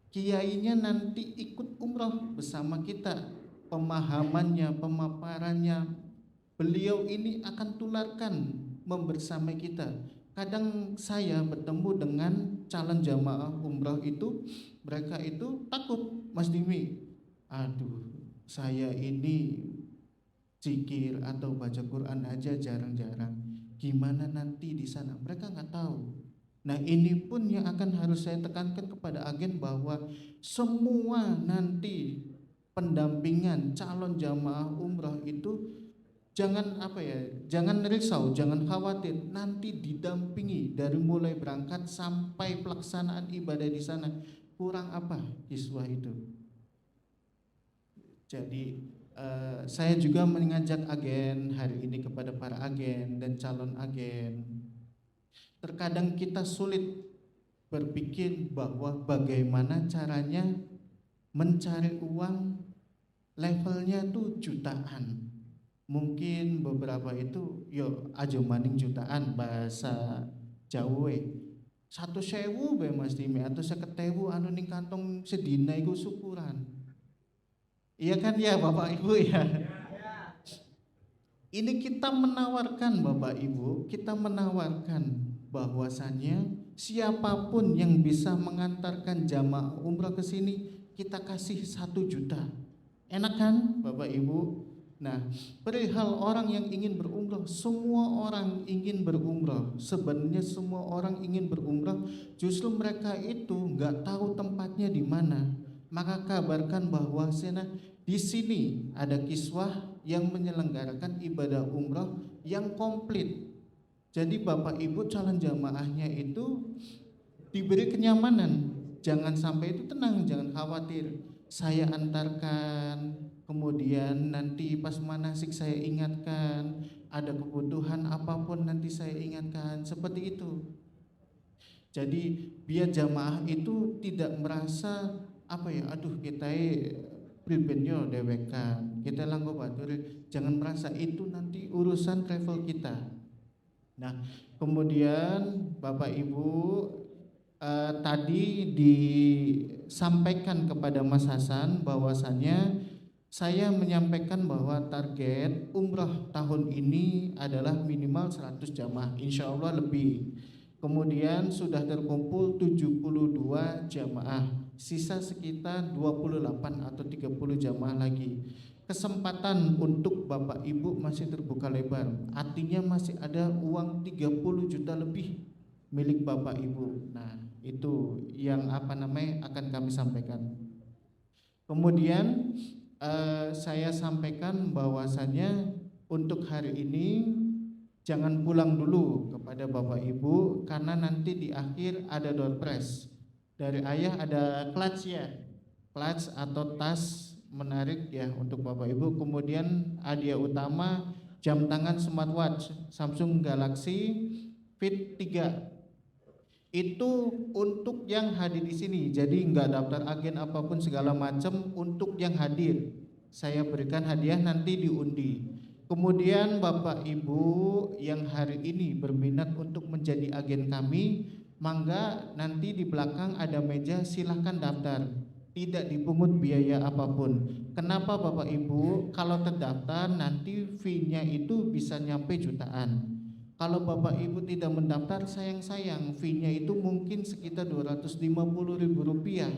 Kiainya nanti ikut umroh bersama kita, pemahamannya, pemaparannya, beliau ini akan tularkan membersamai kita. Kadang saya bertemu dengan calon jamaah umroh itu, mereka itu takut, Mas Dimi, aduh saya ini zikir atau baca Quran aja jarang-jarang, gimana nanti di sana, mereka nggak tahu. Nah ini pun yang akan harus saya tekankan kepada agen bahwa semua nanti pendampingan calon jamaah umrah itu jangan jangan risau, jangan khawatir, nanti didampingi dari mulai berangkat sampai pelaksanaan ibadah di sana. Kurang apa kiswah itu? Jadi saya juga mengajak agen hari ini kepada para agen dan calon agen. Terkadang kita sulit berpikir bahwa bagaimana caranya mencari uang levelnya tuh jutaan. Mungkin beberapa itu yo ajo maning jutaan bahasa Jawa. 1.000 be Mas Dimi atau 50.000 anu ning kantong sedina iku syukuran. Iya kan ya Bapak Ibu ya. Ini kita menawarkan Bapak Ibu, kita menawarkan bahwasannya siapapun yang bisa mengantarkan jamaah umrah ke sini kita kasih 1 juta. Enak kan Bapak Ibu? Nah, perihal orang yang ingin berumrah, semua orang ingin berumrah. Sebenarnya semua orang ingin berumrah, justru mereka itu nggak tahu tempatnya di mana. Maka kabarkan bahwa di sini ada kiswah yang menyelenggarakan ibadah umrah yang komplit. Jadi Bapak Ibu calon jamaahnya itu diberi kenyamanan. Jangan sampai itu tenang, jangan khawatir. Saya antarkan, kemudian nanti pas manasik saya ingatkan, ada kebutuhan apapun nanti saya ingatkan, seperti itu. Jadi biar jamaah itu tidak merasa aduh kita pribadinya dewekan, kita langgo batur, jangan merasa itu nanti urusan travel kita. Nah, kemudian Bapak Ibu tadi disampaikan kepada Mas Hasan bahwasannya saya menyampaikan bahwa target umrah tahun ini adalah minimal 100 jamaah, insya Allah lebih. Kemudian sudah terkumpul 72 jamaah. sisa sekitar 28 atau 30 jamaah lagi. Kesempatan untuk Bapak Ibu masih terbuka lebar. Artinya masih ada uang 30 juta lebih milik Bapak Ibu. Nah, itu yang akan kami sampaikan. Kemudian saya sampaikan bahwasannya untuk hari ini jangan pulang dulu kepada Bapak Ibu, karena nanti di akhir ada door prize. Dari ayah ada clutch ya, clutch atau tas menarik ya untuk Bapak Ibu. Kemudian hadiah utama jam tangan smartwatch Samsung Galaxy Fit 3. Itu untuk yang hadir di sini. Jadi nggak daftar agen apapun segala macam, untuk yang hadir saya berikan hadiah, nanti diundi. Kemudian Bapak Ibu yang hari ini berminat untuk menjadi agen kami, mangga nanti di belakang ada meja, silahkan daftar. Tidak dipungut biaya apapun. Kenapa Bapak Ibu? Kalau terdaftar nanti fee-nya itu bisa nyampe jutaan. Kalau Bapak Ibu tidak mendaftar, sayang-sayang fee-nya itu mungkin sekitar Rp250.000.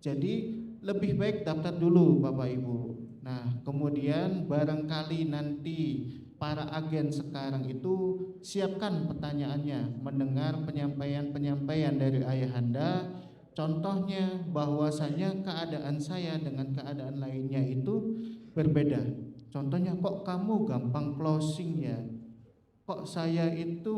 Jadi lebih baik daftar dulu Bapak Ibu. Nah, kemudian barangkali nanti para agen sekarang itu siapkan pertanyaannya, mendengar penyampaian-penyampaian dari ayahanda. Contohnya bahwasanya keadaan saya dengan keadaan lainnya itu berbeda. Contohnya, kok kamu gampang closing ya? Kok saya itu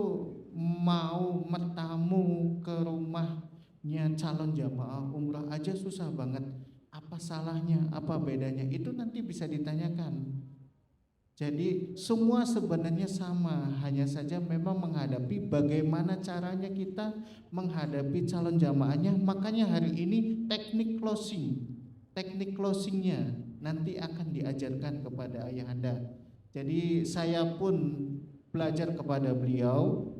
mau bertamu ke rumahnya calon jamaah umrah aja susah banget. Apa salahnya? Apa bedanya? Itu nanti bisa ditanyakan. Jadi semua sebenarnya sama, hanya saja memang menghadapi bagaimana caranya kita menghadapi calon jamaahnya. Makanya hari ini teknik closingnya nanti akan diajarkan kepada ayahanda. Jadi saya pun belajar kepada beliau,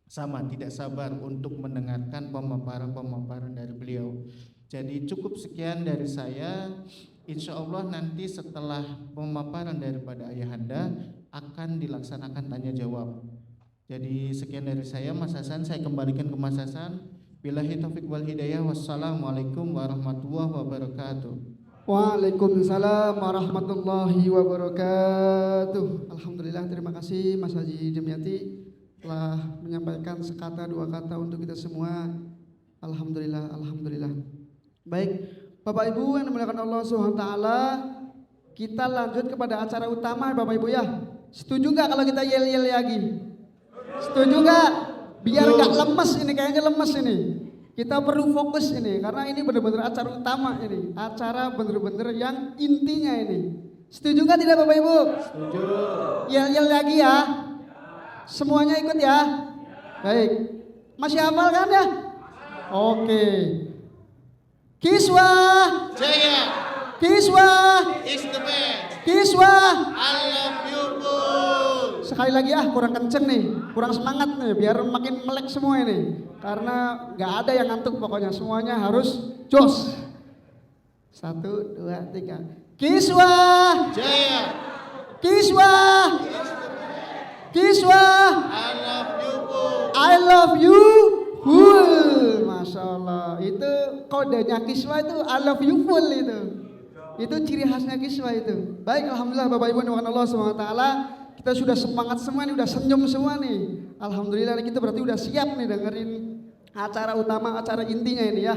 sama tidak sabar untuk mendengarkan pemaparan dari beliau. Jadi cukup sekian dari saya. Insya Allah nanti setelah pemaparan daripada ayahanda akan dilaksanakan tanya jawab. Jadi sekian dari saya, Mas Hasan. Saya kembalikan ke Mas Hasan. Billahi taufiq wal hidayah. Wassalamualaikum warahmatullahi wabarakatuh. Waalaikumsalam warahmatullahi wabarakatuh. Alhamdulillah, terima kasih Mas Haji Demyati telah menyampaikan sekata dua kata untuk kita semua. Alhamdulillah, alhamdulillah. Baik, Bapak Ibu yang dimuliakan Allah SWT, kita lanjut kepada acara utama Bapak Ibu ya. Setuju nggak kalau kita yel-yel lagi? Setuju nggak? Biar nggak lemes ini, kayaknya lemes ini. Kita perlu fokus ini, karena ini benar-benar acara utama ini. Acara benar-benar yang intinya ini. Setuju nggak tidak Bapak Ibu? Setuju. Yel-yel lagi ya. Semuanya ikut ya. Baik. Masih hafal kan ya? Oke. Kiswa Jaya Kiswa is the best. Kiswa. I love you both. Sekali lagi kurang kenceng nih, kurang semangat nih, biar makin melek semua ini. Karena nggak ada yang ngantuk pokoknya, semuanya harus jos. 1, 2, 3. Kiswa Jaya Kiswa Kiswa. I love you both. I love you. Masya Allah, itu kodenya Kiswa itu I love you full itu. Itu ciri khasnya Kiswa itu. Baik, alhamdulillah Bapak Ibu yang Allah SWT, kita sudah semangat semua nih, udah senyum semua nih. Alhamdulillah kita berarti udah siap nih dengerin acara utama, acara intinya ini ya.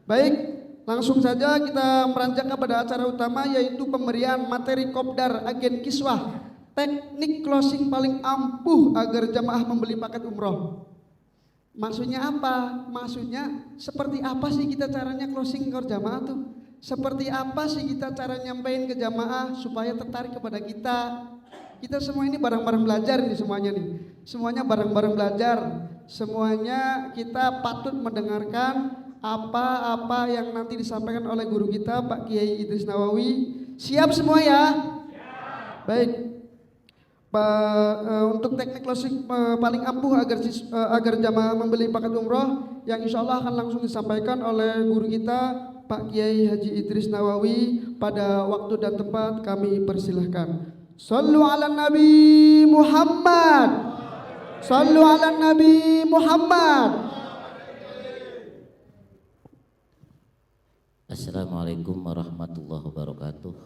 Baik, langsung saja kita meranjak kepada acara utama, yaitu pemberian materi kopdar agen Kiswah. Teknik closing paling ampuh agar jamaah membeli paket umroh. Maksudnya apa? Maksudnya seperti apa sih kita caranya closing ke jamaah tuh? Seperti apa sih kita cara nyampein ke jamaah supaya tertarik kepada kita? Kita semua ini bareng-bareng belajar nih semuanya nih. Semuanya bareng-bareng belajar. Semuanya kita patut mendengarkan apa-apa yang nanti disampaikan oleh guru kita Pak Kiai Idris Nawawi. Siap semua ya? Baik. Untuk teknik closing paling ampuh agar jamaah membeli paket umroh, yang insya Allah akan langsung disampaikan oleh guru kita Pak Kiai Haji Idris Nawawi. Pada waktu dan tempat kami persilahkan. Sallu ala Nabi Muhammad. Sallu ala Nabi Muhammad. Assalamualaikum warahmatullahi wabarakatuh.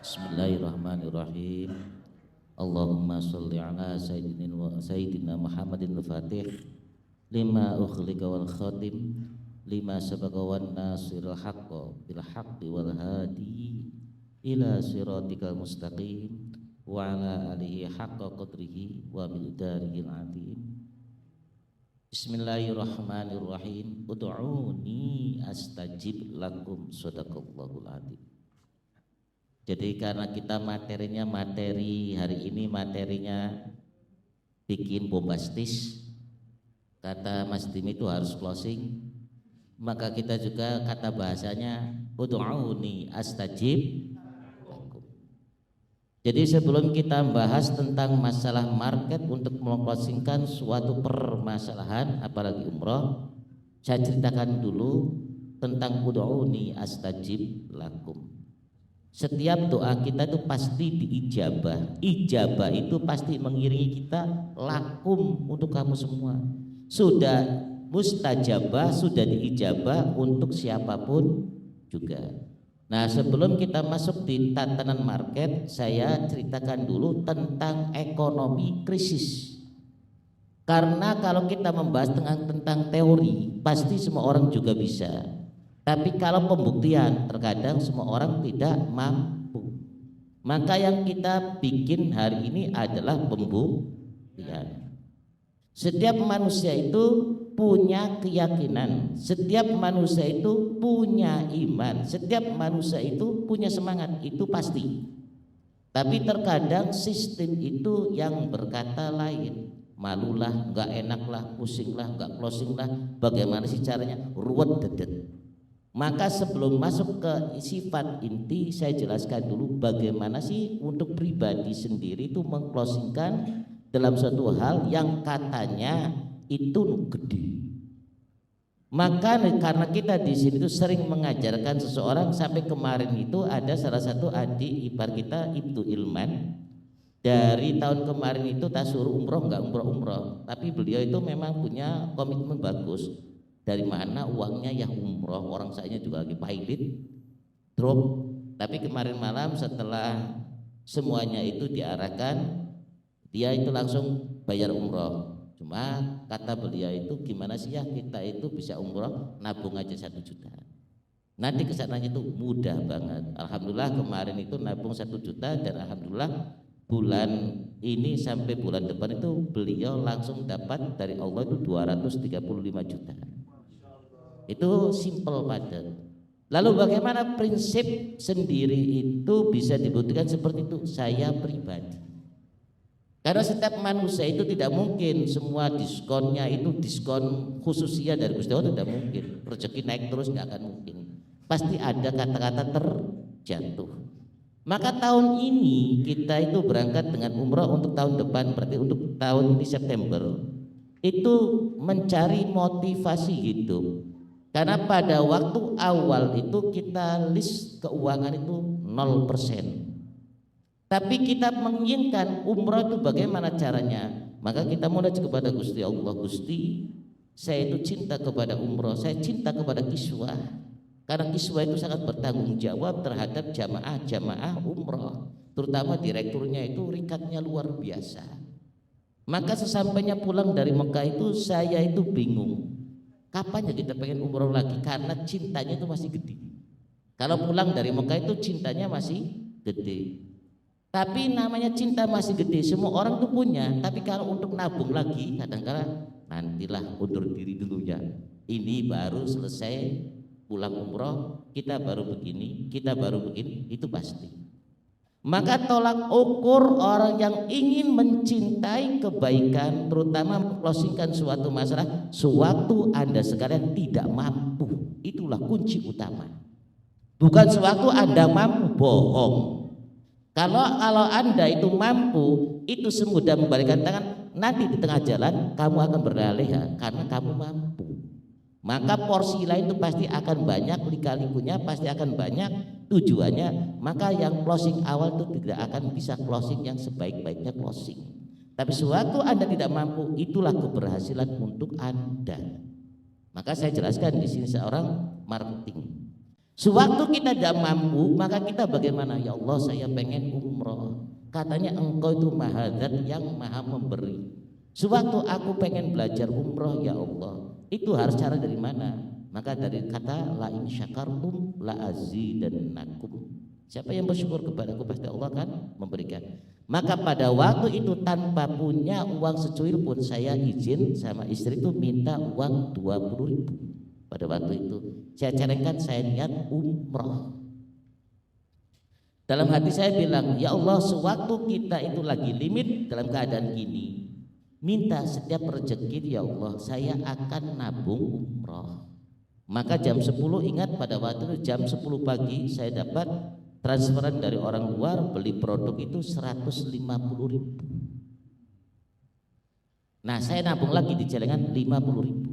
Bismillahirrahmanirrahim. Allahumma sholli ala sayyidina Muhammadin al-Fatih lima ukhliqa wal khatim lima sabaqa wan nasirul haqqa bil haqqi wal hadi ila siratikal mustaqim wa ala alihi haqqa qadrihi wa miqdarihil azim. Bismillahirrahmanirrahim. Ud'uni astajib lakum, sadaqallahul adzim. Jadi karena kita materi hari ini materinya bikin bombastis, kata Mas Dim itu harus closing, maka kita juga kata bahasanya ud'uni astajib lakum. Jadi sebelum kita membahas tentang masalah market untuk mengclosingkan suatu permasalahan apalagi umroh, saya ceritakan dulu tentang ud'uni astajib lakum. Setiap doa kita itu pasti diijabah. Ijabah itu pasti mengiringi kita lakum, untuk kamu semua. Sudah mustajabah, sudah diijabah untuk siapapun juga. Nah, sebelum kita masuk di tatanan market, saya ceritakan dulu tentang ekonomi krisis. Karena kalau kita membahas tentang teori, pasti semua orang juga bisa. Tapi kalau pembuktian, terkadang semua orang tidak mampu. Maka yang kita bikin hari ini adalah pembuktian. Setiap manusia itu punya keyakinan, setiap manusia itu punya iman, setiap manusia itu punya semangat, itu pasti. Tapi terkadang sistem itu yang berkata lain. Malulah, nggak enaklah, pusinglah, nggak closinglah, bagaimana sih caranya, ruwet dedet. Maka sebelum masuk ke sifat inti, saya jelaskan dulu bagaimana sih untuk pribadi sendiri itu mengclosingkan dalam suatu hal yang katanya itu gede. Maka karena kita di sini tuh sering mengajarkan seseorang, sampai kemarin itu ada salah satu adik ipar kita, Ibtu Ilman, dari tahun kemarin itu tak suruh umroh, nggak umroh, tapi beliau itu memang punya komitmen bagus. Dari mana uangnya? Ya umroh, orang saya juga lagi pilot drop. Tapi kemarin malam setelah semuanya itu diarahkan, dia itu langsung bayar umroh. Cuma kata beliau itu, gimana sih ya kita itu bisa umroh, nabung aja 1 juta. Nanti kesananya itu mudah banget. Alhamdulillah kemarin itu nabung 1 juta, dan alhamdulillah bulan ini sampai bulan depan itu beliau langsung dapat dari Allah itu 235 juta. Itu simple padat. Lalu bagaimana prinsip sendiri itu bisa dibuktikan seperti itu? Saya pribadi, karena setiap manusia itu tidak mungkin semua diskonnya itu diskon khususnya dari Gusti Allah, tidak mungkin. Rezeki naik terus nggak akan mungkin. Pasti ada kata-kata terjatuh. Maka tahun ini kita itu berangkat dengan umroh untuk tahun depan, berarti untuk tahun ini September, itu mencari motivasi hidup. Karena pada waktu awal itu kita list keuangan itu 0%. Tapi kita menginginkan umroh itu bagaimana caranya. Maka kita mulai kepada Gusti Allah. Gusti, saya itu cinta kepada umroh, saya cinta kepada kiswah. Karena kiswah itu sangat bertanggung jawab terhadap jamaah umroh. Terutama direkturnya itu rikatnya luar biasa. Maka sesampainya pulang dari Mekah itu saya itu bingung. Kapan ya kita pengen umroh lagi? Karena cintanya itu masih gede. Kalau pulang dari Mekah itu cintanya masih gede. Tapi namanya cinta masih gede, semua orang tuh punya. Tapi kalau untuk nabung lagi, kadang-kadang nantilah, undur diri dulu ya. Ini baru selesai pulang umroh, kita baru begini, itu pasti. Maka tolak ukur orang yang ingin mencintai kebaikan, terutama mengclosingkan suatu masalah, sewaktu Anda sekalian tidak mampu, itulah kunci utama. Bukan sewaktu Anda mampu, bohong. Kalau Anda itu mampu, itu semudah membalikkan tangan, nanti di tengah jalan kamu akan berleha karena kamu mampu. Maka porsi lain itu pasti akan banyak, lika-likunya pasti akan banyak, tujuannya. Maka yang closing awal itu tidak akan bisa closing yang sebaik-baiknya closing. Tapi sewaktu Anda tidak mampu, itulah keberhasilan untuk Anda. Maka saya jelaskan di sini seorang marketing. Sewaktu kita tidak mampu, maka kita bagaimana? Ya Allah, saya pengen umroh. Katanya engkau itu maha zat yang maha memberi. Sewaktu aku pengen belajar umroh, ya Allah, itu harus cara dari mana? Maka dari kata la in syakartum la azidannakum. Siapa yang bersyukur kepadaku pasti Allah akan memberikan. Maka pada waktu itu tanpa punya uang secuil pun saya izin sama istri itu minta uang 20.000. Pada waktu itu saya cadangkan saya niat umroh. Dalam hati saya bilang, ya Allah, sewaktu kita itu lagi limit dalam keadaan gini, minta setiap rezeki ya Allah, saya akan nabung umroh. Maka jam 10, ingat pada waktu itu jam 10 pagi saya dapat transferan dari orang luar, beli produk itu 150.000. Nah saya nabung lagi di celengan 50.000.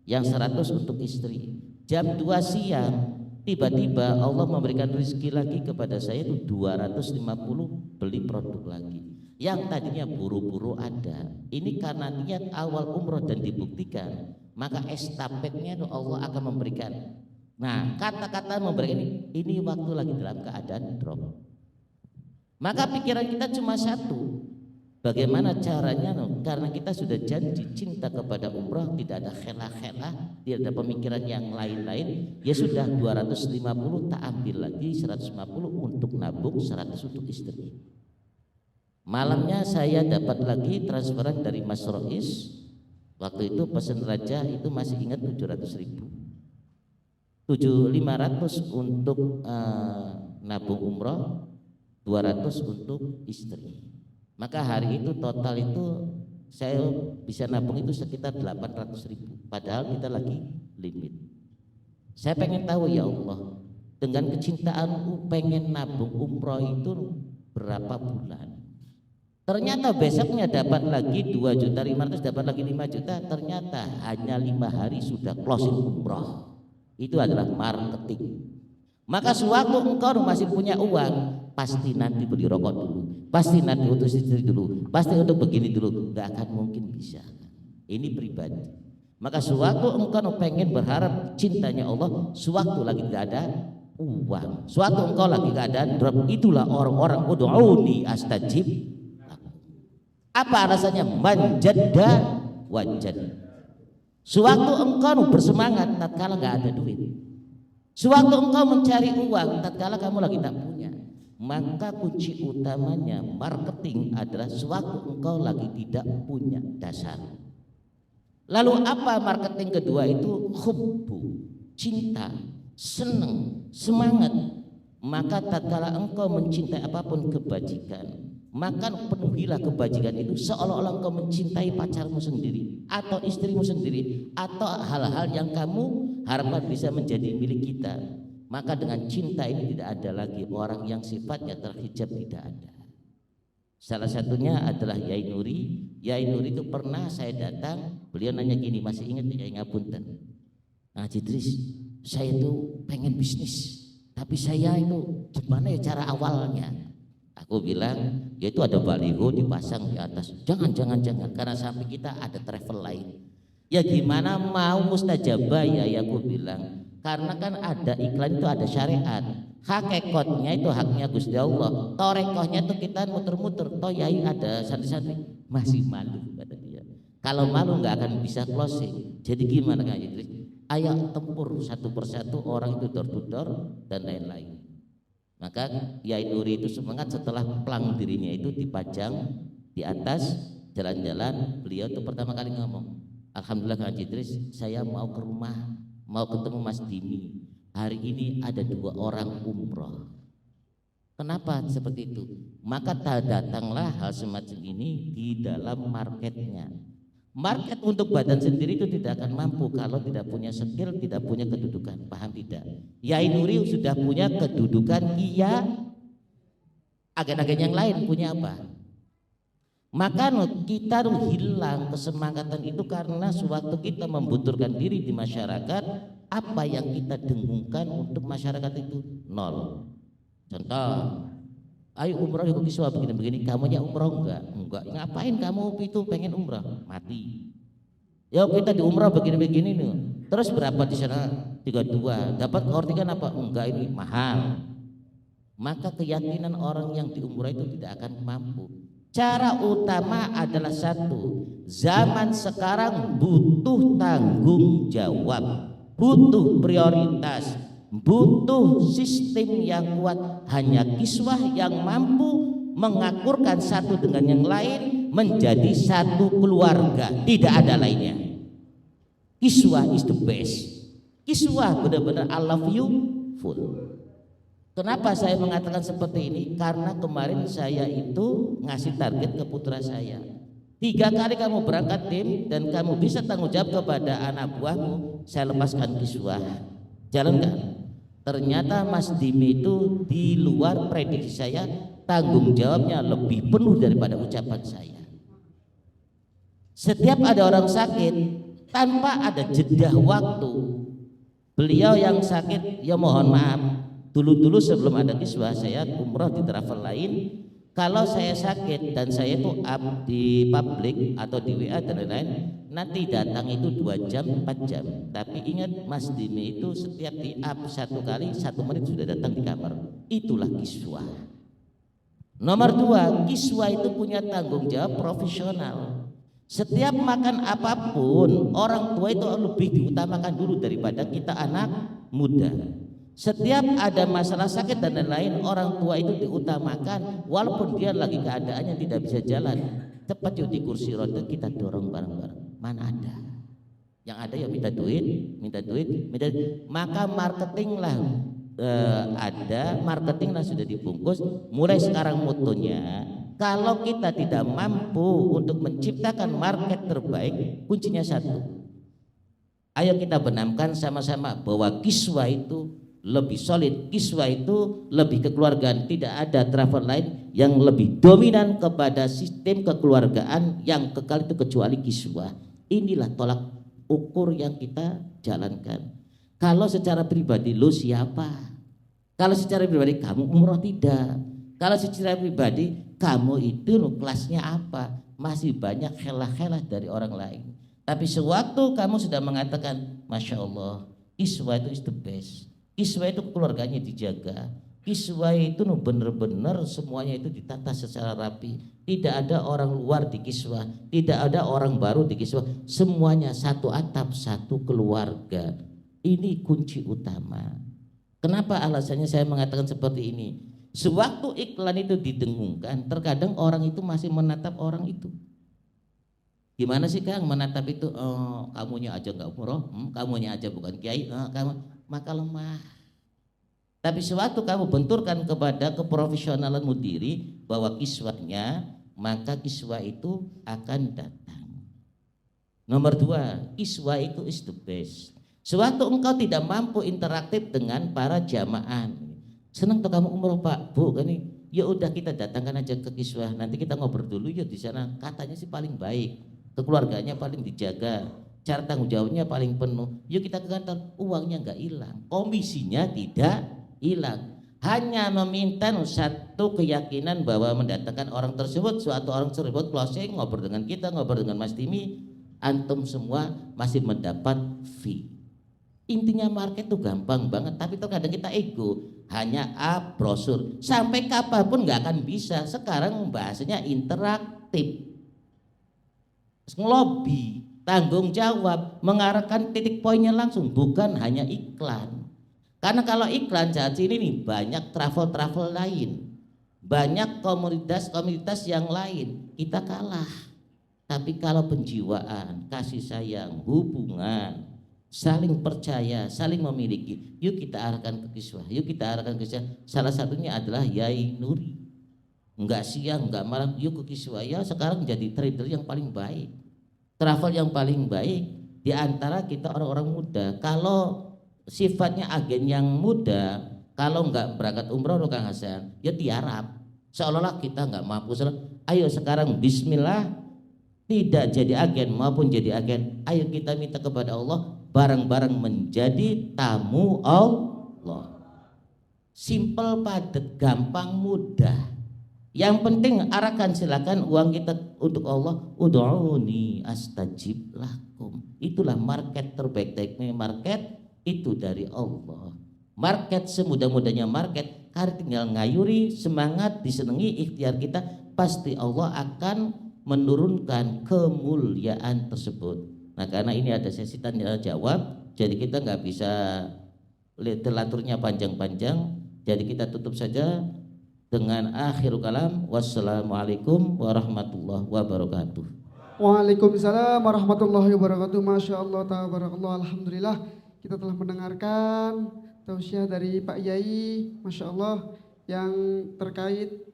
Yang 100 untuk istri. Jam 2 siang tiba-tiba Allah memberikan rezeki lagi kepada saya itu 250 beli produk lagi. Yang tadinya buru-buru ada. Ini karena niat awal umroh dan dibuktikan, maka estafetnya itu Allah akan memberikan. Nah kata-kata memberikan ini waktu lagi dalam keadaan drop. Maka pikiran kita cuma satu. Bagaimana caranya? Karena kita sudah janji cinta kepada umrah, tidak ada khela-khela, tidak ada pemikiran yang lain-lain. Ya sudah 250 tak ambil lagi 150 untuk nabung, 100 untuk istri. Malamnya saya dapat lagi transferan dari Mas Rois. Waktu itu pesan raja itu masih ingat 700.000. 500 untuk nabung umrah, 200 untuk istri. Maka hari itu total itu saya bisa nabung itu sekitar 800.000. Padahal kita lagi limit. Saya pengen tahu ya Allah, dengan kecintaanku pengen nabung umroh itu berapa bulan. Ternyata besoknya dapat lagi 2.500.000, dapat lagi 5 juta. Ternyata hanya 5 hari sudah closing umroh. Itu adalah marketing. Maka sewaktu engkau masih punya uang, pasti nanti beli rokok dulu, pasti nanti untuk istri dulu, pasti untuk begini dulu, nggak akan mungkin bisa. Ini pribadi. Maka sewaktu engkau pengen berharap cintanya Allah, sewaktu lagi tidak ada uang, sewaktu engkau lagi keadaan drop, itulah orang-orang ud'uni astajib. Apa alasannya? Manjadda wajad. Sewaktu engkau bersemangat, tatkala nggak ada duit. Sewaktu engkau mencari uang, tatkala kamu lagi tak punya, maka kunci utamanya marketing adalah sewaktu engkau lagi tidak punya dasar. Lalu apa marketing kedua itu? Hubbu, cinta, senang, semangat. Maka tatkala engkau mencintai apapun kebajikan, maka penuhilah kebajikan itu seolah-olah engkau mencintai pacarmu sendiri atau istrimu sendiri atau hal-hal yang kamu harapkan bisa menjadi milik kita. Maka dengan cinta ini tidak ada lagi orang yang sifatnya terhijab, tidak ada. Salah satunya adalah Yai Nuri. Yai Nuri itu pernah saya datang, beliau nanya gini, masih ingat Yai Ngapunten? Nah Idris, saya itu pengen bisnis, tapi saya itu gimana ya cara awalnya? Aku bilang, yaitu ada baliho dipasang di atas. Jangan, karena sampai kita ada travel lain. Ya gimana mau mustajabah ya aku bilang. Karena kan ada iklan itu ada syariat. Hakikatnya itu haknya Gusti Allah. Torekohnya itu kita muter-muter. Toh yai ada santri-santri masih malu kata dia. Kalau malu nggak akan bisa closing. Jadi gimana Kang Idris? Ayo tempur satu persatu orang itu door to door dan lain-lain. Maka Yai Nuri itu semangat setelah pelang dirinya itu dipajang di atas jalan-jalan. Beliau itu pertama kali ngomong, Alhamdulillah Kang Idris, saya mau ke rumah, mau ketemu Mas Dini. Hari ini ada 2 orang umroh. Kenapa seperti itu? Maka datanglah hal semacam ini di dalam marketnya. Market untuk badan sendiri itu tidak akan mampu kalau tidak punya skill, tidak punya kedudukan. Paham tidak? Yai Nuri sudah punya kedudukan, iya. Agen-agen yang lain punya apa? Maka kita hilang kesemangatan itu karena sewaktu kita membutuhkan diri di masyarakat, apa yang kita dengungkan untuk masyarakat itu nol. Contoh, ayo umroh di Kiswa begini-begini, kamunya umroh enggak? Ngapain kamu itu pengen umroh? Mati. Ya kita di umroh begini-begini nih. Terus berapa di sana? 32. Dapat kortikan apa? Enggak, ini mahal. Maka keyakinan orang yang di umrah itu tidak akan mampu. Cara utama adalah satu, zaman sekarang butuh tanggung jawab, butuh prioritas, butuh sistem yang kuat. Hanya kiswah yang mampu mengakurkan satu dengan yang lain menjadi satu keluarga, tidak ada lainnya. Kiswah is the best. Kiswah benar-benar I love you full. Kenapa saya mengatakan seperti ini? Karena kemarin saya itu ngasih target ke putra saya. 3 kali kamu berangkat tim dan kamu bisa tanggung jawab kepada anak buahmu, saya lepaskan kiswah. Jalankan. Ternyata Mas Dimi itu di luar prediksi saya, tanggung jawabnya lebih penuh daripada ucapan saya. Setiap ada orang sakit, tanpa ada jeda waktu, beliau yang sakit, ya mohon maaf, dulu sebelum ada kiswah saya umroh di travel lain, kalau saya sakit dan saya itu up di publik atau di WA dan lain-lain, nanti datang itu 2 jam 4 jam. Tapi ingat Mas Dimi itu setiap di up 1 kali 1 menit sudah datang di kamar. Itulah kiswah. Nomor 2, kiswah itu punya tanggung jawab profesional. Setiap makan apapun, orang tua itu lebih diutamakan dulu daripada kita anak muda. Setiap ada masalah sakit dan lain-lain, orang tua itu diutamakan, walaupun dia lagi keadaannya tidak bisa jalan. Cepat yuk di kursi roda kita dorong bareng-bareng. Mana ada? Yang ada ya minta duit. Maka marketinglah marketinglah sudah dibungkus. Mulai sekarang motonya, kalau kita tidak mampu untuk menciptakan market terbaik, kuncinya satu. Ayo kita benamkan sama-sama bahwa kiswah itu lebih solid, kiswah itu lebih kekeluargaan. Tidak ada travel lain yang lebih dominan kepada sistem kekeluargaan yang kekal itu kecuali kiswah. Inilah tolak ukur yang kita jalankan. Kalau secara pribadi lo siapa? Kalau secara pribadi kamu umroh tidak. Kalau secara pribadi kamu itu kelasnya apa? Masih banyak helah-helah dari orang lain. Tapi sewaktu kamu sudah mengatakan, Masya Allah, kiswah itu is the best. Kiswah itu keluarganya dijaga. Kiswah itu benar-benar semuanya itu ditata secara rapi. Tidak ada orang luar di kiswah, tidak ada orang baru di kiswah. Semuanya satu atap, satu keluarga. Ini kunci utama. Kenapa alasannya saya mengatakan seperti ini? Sewaktu iklan itu didengungkan, terkadang orang itu masih menatap orang itu. Gimana sih Kang menatap itu? Oh, kamunya aja nggak umroh, kamunya aja bukan kiai, maka lemah. Tapi sewaktu kamu benturkan kepada keprofesionalan mudiri bahwa kiswahnya, maka kiswah itu akan datang. Nomor 2, kiswah itu is the best. Sewaktu engkau tidak mampu interaktif dengan para jamaah, senang tuh kamu umroh Pak, Bu, kan nih, ya udah kita datangkan aja ke kiswah, nanti kita ngobrol dulu ya di sana. Katanya sih paling baik, keluarganya paling dijaga, cara tanggung jawabnya paling penuh. Yuk kita ke kantor, uangnya nggak hilang, komisinya tidak hilang. Hanya meminta satu keyakinan bahwa mendatangkan orang tersebut, suatu orang tersebut closing, ngobrol dengan kita, ngobrol dengan Mas Dimi, antum semua masih mendapat fee. Intinya market itu gampang banget, tapi terkadang kita ego, hanya brosur, sampai kapanpun nggak akan bisa. Sekarang bahasanya interaktif, ngelobi, tanggung jawab, mengarahkan titik poinnya langsung, bukan hanya iklan. Karena kalau iklan saat ini nih banyak travel lain, banyak komunitas yang lain, kita kalah. Tapi kalau penjiwaan, kasih sayang, hubungan, saling percaya, saling memiliki, yuk kita arahkan ke kiswah, yuk kita arahkan ke kiswah. Salah satunya adalah Yai Nuri, enggak siang enggak malam, yuk ke kiswah. Ya sekarang jadi trader yang paling baik, travel yang paling baik di antara kita orang-orang muda. Kalau sifatnya agen yang muda, kalau enggak berangkat umroh Kang Hasan, ya tiarap, seolah-olah kita enggak mampu. Ayo sekarang bismillah, tidak jadi agen maupun jadi agen, ayo kita minta kepada Allah bareng-bareng menjadi tamu Allah. Simple, padat, gampang, mudah. Yang penting arahkan, silakan uang kita untuk Allah. Ud'uni astajib lakum. Itulah market terbaik. Market itu dari Allah. Market semudah-mudahnya market, hari tinggal ngayuri, semangat, disenangi ikhtiar kita, pasti Allah akan menurunkan kemuliaan tersebut. Nah, karena ini ada sesi tanya jawab, jadi kita nggak bisa telaturnya panjang-panjang, jadi kita tutup saja dengan akhirul kalam. Wassalamualaikum warahmatullahi wabarakatuh. Waalaikumsalam warahmatullahi wabarakatuh. Masya Allah, tabarakallah, alhamdulillah. Kita telah mendengarkan tausiah dari Pak Yai, Masya Allah, yang terkait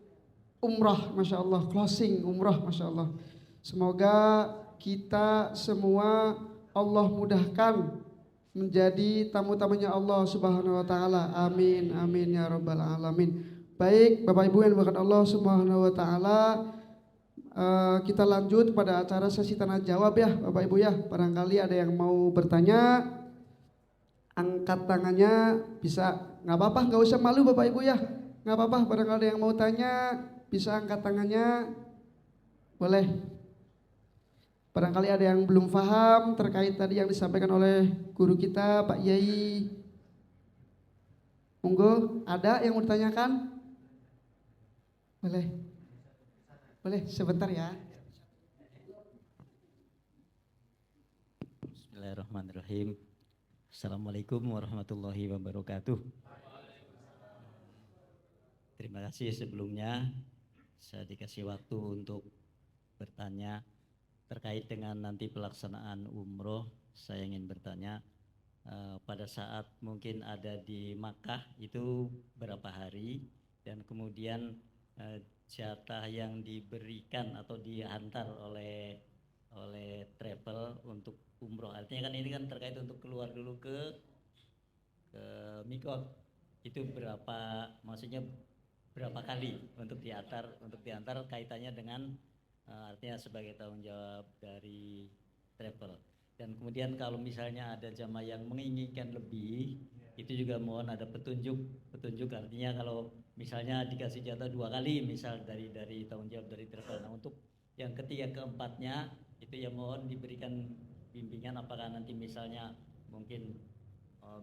umrah, Masya Allah, closing umrah, Masya Allah. Semoga kita semua Allah mudahkan menjadi tamu-tamunya Allah Subhanahu wa taala. Amin amin ya rabbal alamin. Baik, Bapak Ibu yang dimuliakan Allah Subhanahu wa taala, kita lanjut pada acara sesi tanya jawab ya, Bapak Ibu ya. Barangkali ada yang mau bertanya, angkat tangannya, bisa, nggak apa-apa, nggak usah malu Bapak Ibu ya, nggak apa-apa. Barangkali ada yang mau tanya, bisa angkat tangannya, boleh. Barangkali ada yang belum paham terkait tadi yang disampaikan oleh guru kita Pak Yai. Monggo, ada yang mau ditanyakan? Boleh. Boleh sebentar ya. Bismillahirrahmanirrahim. Assalamualaikum warahmatullahi wabarakatuh. Terima kasih sebelumnya saya dikasih waktu untuk bertanya terkait dengan nanti pelaksanaan umroh. Saya ingin bertanya, pada saat mungkin ada di Makkah itu berapa hari, dan kemudian jatah yang diberikan atau diantar oleh travel untuk umroh, artinya kan ini kan terkait untuk keluar dulu ke mikot, itu berapa, maksudnya berapa kali untuk diantar kaitannya dengan artinya sebagai tanggung jawab dari travel. Dan kemudian kalau misalnya ada jamaah yang menginginkan lebih, itu juga mohon ada petunjuk, artinya kalau misalnya dikasih jatah 2 kali misal dari tanggung jawab dari travel. Nah, untuk yang ketiga keempatnya itu ya mohon diberikan bimbingan, apakah nanti misalnya mungkin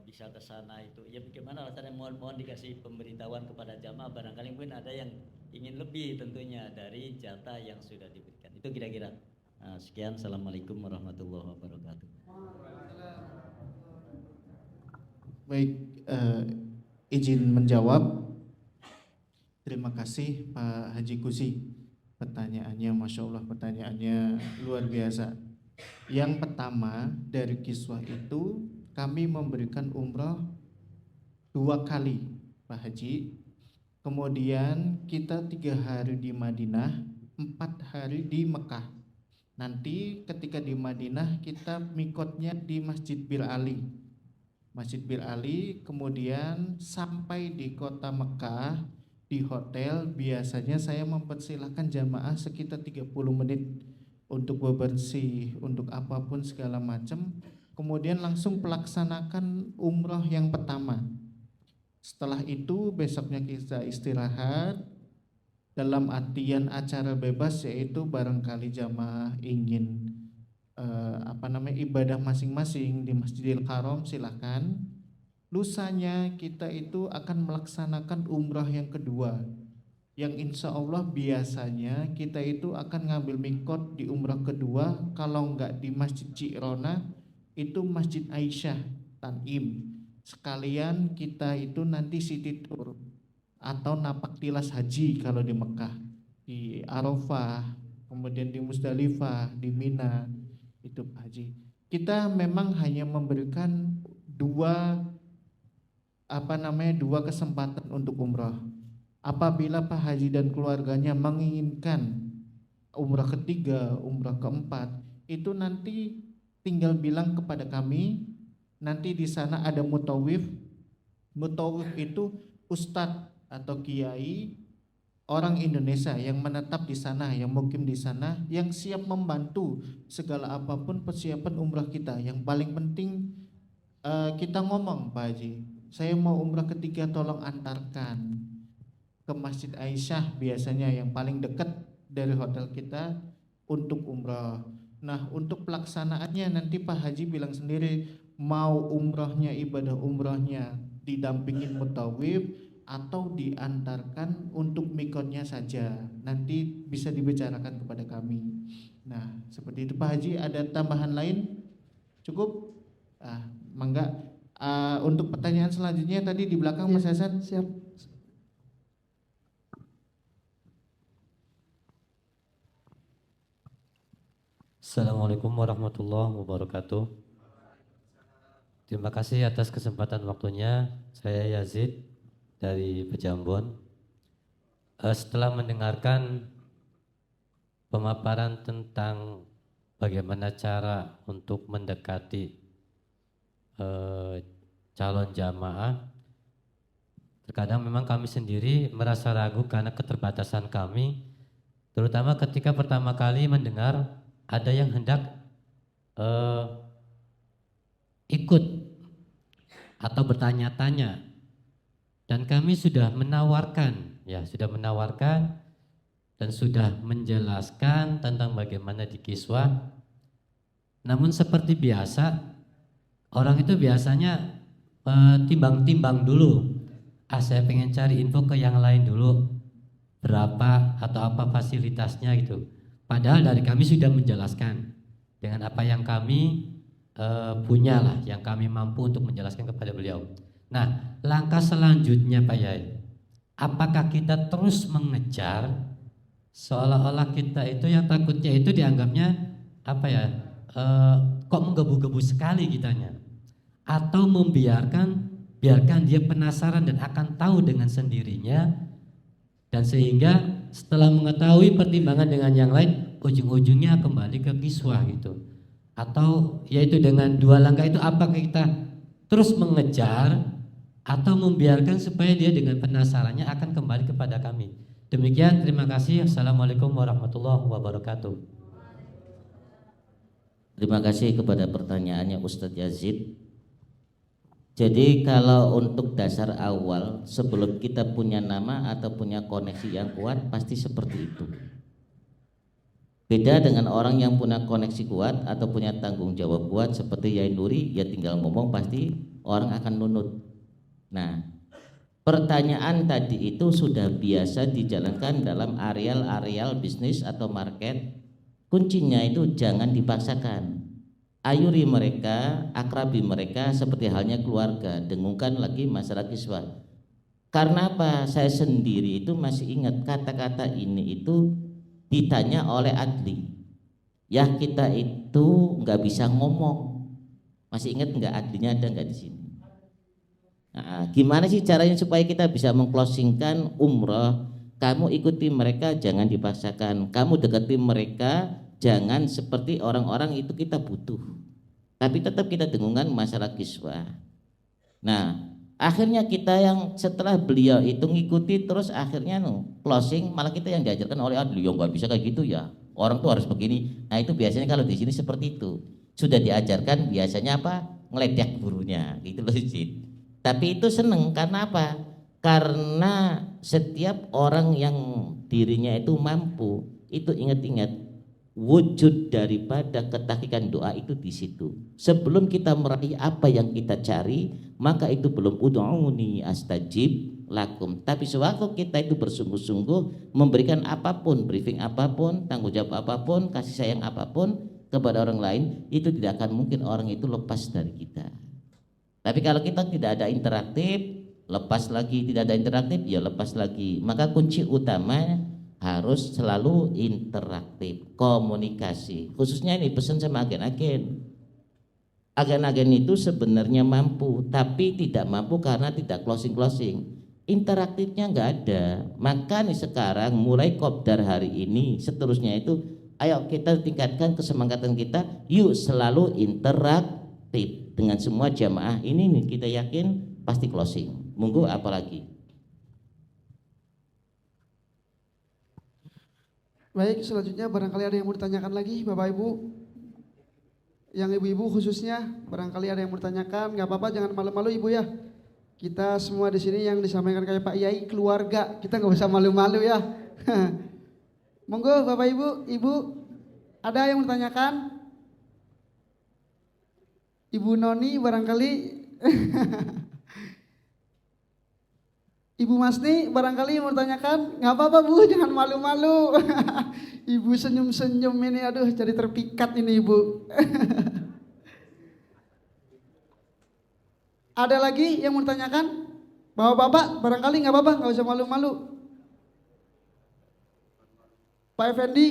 bisa ke sana, itu ya bagaimana alasannya, mohon dikasih pemberitahuan kepada jamaah, barangkali mungkin ada yang ingin lebih tentunya dari jatah yang sudah diberikan. Itu kira-kira. Sekian, assalamualaikum warahmatullahi wabarakatuh. Baik, izin menjawab. Terima kasih Pak Haji Kusi. Pertanyaannya, Masya Allah, pertanyaannya luar biasa. Yang pertama, dari kiswah itu kami memberikan umrah 2 kali Pak Haji. Kemudian kita 3 hari di Madinah, 4 hari di Mekah. Nanti ketika di Madinah kita mikotnya di Masjid Bir Ali, kemudian sampai di kota Mekah di hotel biasanya saya mempersilahkan jamaah sekitar 30 menit untuk bebersih, untuk apapun segala macam. Kemudian langsung pelaksanakan umroh yang pertama. Setelah itu besoknya kita istirahat dalam artian acara bebas, yaitu barangkali jamaah ingin ibadah masing-masing di Masjidil Haram, silakan. Lusanya kita itu akan melaksanakan umrah yang kedua, yang insya Allah biasanya kita itu akan ngambil mikot di umrah kedua. Kalau enggak di Masjid Ji'rona, itu Masjid Aisyah Tanim. Sekalian kita itu nanti city tour atau napak tilas haji kalau di Mekah, di Arafah, kemudian di Musdalifah, di Mina, itu haji. Kita memang hanya memberikan dua kesempatan untuk umrah. Apabila Pak Haji dan keluarganya menginginkan umrah ketiga, umrah keempat, itu nanti tinggal bilang kepada kami. Nanti di sana ada mutawif. Mutawif itu ustadz atau kiai orang Indonesia yang menetap di sana, yang mukim di sana, yang siap membantu segala apapun persiapan umrah kita. Yang paling penting kita ngomong, Pak Haji, saya mau umrah ketiga, tolong antarkan ke Masjid Aisyah biasanya yang paling dekat dari hotel kita untuk umrah. Nah, untuk pelaksanaannya nanti Pak Haji bilang sendiri, mau umrahnya, ibadah umrahnya didampingin mutawif atau diantarkan untuk mikotnya saja, nanti bisa dibicarakan kepada kami. Nah, seperti itu Pak Haji. Ada tambahan lain? Cukup? Mangga. Untuk pertanyaan selanjutnya tadi di belakang Mas Hasan. Siap. Assalamualaikum warahmatullahi wabarakatuh. Terima kasih atas kesempatan waktunya. Saya Yazid dari Pejambon. Setelah mendengarkan pemaparan tentang bagaimana cara untuk mendekati calon jamaah, terkadang memang kami sendiri merasa ragu karena keterbatasan kami, terutama ketika pertama kali mendengar ada yang hendak ikut atau bertanya-tanya, dan kami sudah menawarkan dan sudah menjelaskan tentang bagaimana di kiswah. Namun seperti biasa, orang itu biasanya timbang-timbang dulu. Saya pengen cari info ke yang lain dulu, berapa atau apa fasilitasnya gitu. Padahal dari kami sudah menjelaskan dengan apa yang kami punya lah, yang kami mampu untuk menjelaskan kepada beliau. Nah, langkah selanjutnya Pak Yai, apakah kita terus mengejar seolah-olah kita itu yang takutnya itu dianggapnya kok menggebu-gebu sekali kitanya, atau biarkan dia penasaran dan akan tahu dengan sendirinya, dan sehingga setelah mengetahui pertimbangan dengan yang lain, ujung-ujungnya kembali ke kiswah gitu. Atau yaitu dengan dua langkah itu, apakah kita terus mengejar atau membiarkan supaya dia dengan penasarannya akan kembali kepada kami. Demikian, terima kasih. Assalamualaikum warahmatullahi wabarakatuh. Terima kasih kepada pertanyaannya Ustadz Yazid. Jadi kalau untuk dasar awal, sebelum kita punya nama atau punya koneksi yang kuat, pasti seperti itu. Beda dengan orang yang punya koneksi kuat atau punya tanggung jawab kuat seperti Yai Nuri, ya tinggal ngomong pasti orang akan nunut. Nah, pertanyaan tadi itu sudah biasa dijalankan dalam areal bisnis atau market. Kuncinya itu jangan dipaksakan. Ayuri mereka, akrabi mereka seperti halnya keluarga. Dengungkan lagi masalah kiswah. Karena apa? Saya sendiri itu masih ingat kata-kata ini itu ditanya oleh Adli. Ya kita itu nggak bisa ngomong. Masih ingat nggak Adlinya ada nggak di sini? Nah, gimana sih caranya supaya kita bisa mengclosingkan umroh? Kamu ikuti mereka, jangan dipaksakan. Kamu dekati mereka, jangan seperti orang-orang itu kita butuh. Tapi tetap kita dengungkan masalah kiswah. Nah, akhirnya kita yang setelah beliau itu ngikuti terus akhirnya closing, malah kita yang diajarkan oleh Adli, ya nggak bisa kayak gitu ya. Orang tuh harus begini. Nah itu biasanya kalau di sini seperti itu. Sudah diajarkan biasanya apa? Ngeledek gurunya, gitu loh Cid. Tapi itu seneng karena apa? Karena setiap orang yang dirinya itu mampu, itu ingat-ingat wujud daripada ketakikan doa itu di situ. Sebelum kita meraih apa yang kita cari, maka itu belum ud'uni astajib lakum. Tapi sewaktu kita itu bersungguh-sungguh memberikan apapun, briefing apapun, tanggung jawab apapun, kasih sayang apapun kepada orang lain, itu tidak akan mungkin orang itu lepas dari kita. Tapi kalau kita tidak ada interaktif, lepas lagi, tidak ada interaktif, ya lepas lagi. Maka kunci utama harus selalu interaktif, komunikasi. Khususnya ini pesan sama agen-agen. Agen-agen itu sebenarnya mampu, tapi tidak mampu karena tidak closing-closing. Interaktifnya nggak ada. Maka nih sekarang mulai kopdar hari ini, seterusnya itu, ayo kita tingkatkan kesemangatan kita, yuk selalu interaktif dengan semua jamaah ini nih, kita yakin pasti closing. Monggo apalagi. Baik, selanjutnya barangkali ada yang mau ditanyakan lagi Bapak Ibu. Yang ibu-ibu khususnya barangkali ada yang mau ditanyakan, nggak apa-apa, jangan malu-malu Ibu ya. Kita semua di sini yang disampaikan kayak Pak Yai keluarga, kita nggak usah malu-malu ya. Monggo Bapak Ibu, ada yang bertanyakan? Ibu Noni barangkali, Ibu Masni barangkali mau tanyakan, nggak apa-apa Bu, jangan malu-malu. Ibu senyum-senyum ini, aduh jadi terpikat ini Ibu. Ada lagi yang mau tanyakan? Bapak-bapak barangkali nggak apa-apa, nggak usah malu-malu. Pak Effendi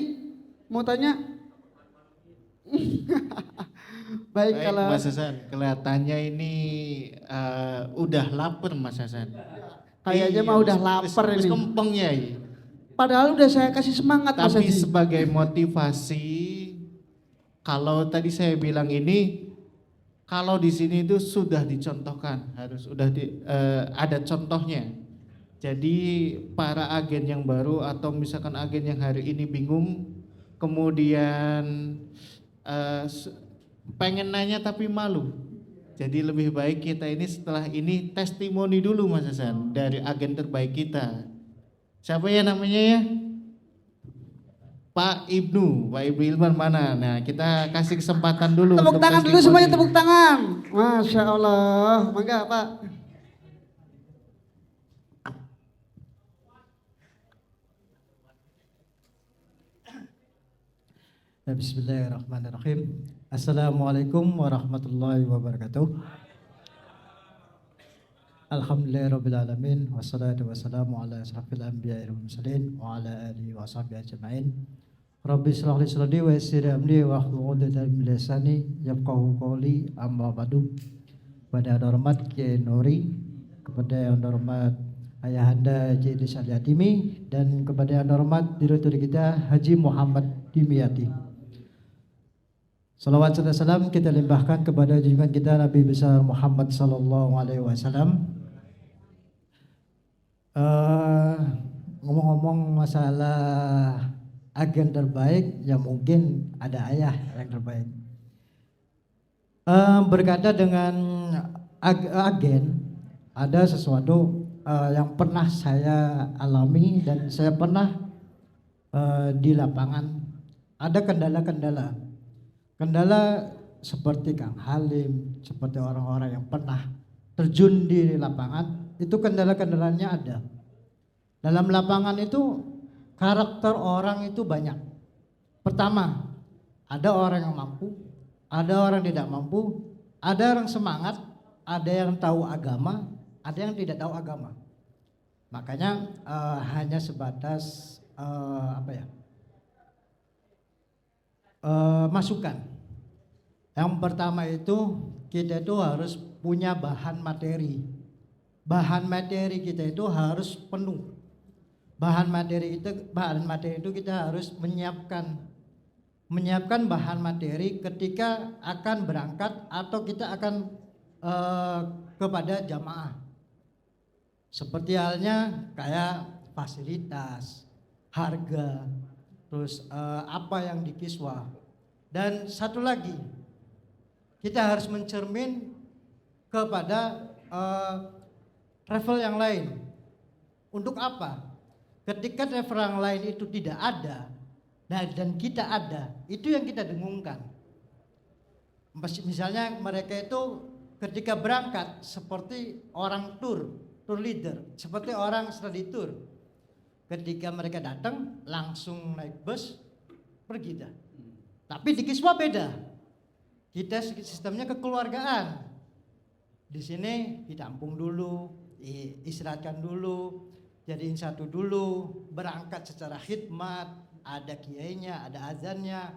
mau tanya? Baik, kalau Mas Hasan, kelihatannya ini udah lapar Mas Hasan. kayaknya mah udah lapar wis ini. kempeng ya. Padahal udah saya kasih semangat Mas Tapi Haji. sebagai motivasi, kalau tadi saya bilang ini, kalau di sini itu sudah dicontohkan, harus ada contohnya. Jadi para agen yang baru atau misalkan agen yang hari ini bingung, kemudian pengen nanya tapi malu. Jadi lebih baik kita ini setelah ini testimoni dulu Mas Hasan dari agen terbaik kita. Siapa ya namanya ya? Pak Ibnu Ilman mana? Nah kita kasih kesempatan dulu. Tepuk untuk tangan dulu testimoni. semuanya, tepuk tangan. Masya Allah, mangga Pak. Bismillahirrahmanirrahim. Assalamualaikum warahmatullahi wabarakatuh. Alhamdulillahirrabbilalamin. Wassalatu wassalamu ala asrafil anbiya'i wal mursalin wa ala alihi wa sahbihi ajma'in. Rabbi shrah li sadri wa yassir li amri wa hlul 'uqdatam min lisani yafqahu qawli. Amma ba'du. Pada hormat Kiai Nuri, kepada yang hormat Ayahanda Haji Idris Al-Yatimi, dan kepada yang hormat Direktur kita Haji Muhammad Dimyati. Salawat serta salam kita limpahkan kepada junjungan kita Nabi besar Muhammad sallallahu alaihi wasallam. Ngomong-ngomong masalah agen terbaik, ya mungkin ada ayah yang terbaik. Berkata dengan agen, ada sesuatu yang pernah saya alami dan saya pernah di lapangan. Ada kendala-kendala. Kendala seperti Kang Halim, seperti orang-orang yang pernah terjun di lapangan, itu kendala-kendalanya ada. Dalam lapangan itu karakter orang itu banyak. Pertama, ada orang yang mampu, ada orang tidak mampu, ada orang semangat, ada yang tahu agama, ada yang tidak tahu agama. Makanya hanya sebatas masukan. Yang pertama itu kita itu harus punya bahan materi. Bahan materi kita itu harus penuh. Bahan materi itu kita harus menyiapkan bahan materi ketika akan berangkat atau kita akan kepada jamaah. Seperti halnya kayak fasilitas, harga, terus apa yang dikiswa. Dan satu lagi, kita harus mencermin kepada travel yang lain. Untuk apa? Ketika travel yang lain itu tidak ada dan kita ada, itu yang kita dengungkan. Misalnya mereka itu ketika berangkat seperti orang tour leader, seperti orang study tour. Ketika mereka datang langsung naik bus pergi dah. Tapi di Kiswa beda. Kita sistemnya kekeluargaan. Di sini ditampung dulu, istirahatkan dulu, jadiin satu dulu, berangkat secara khidmat, ada kiainya, ada azannya.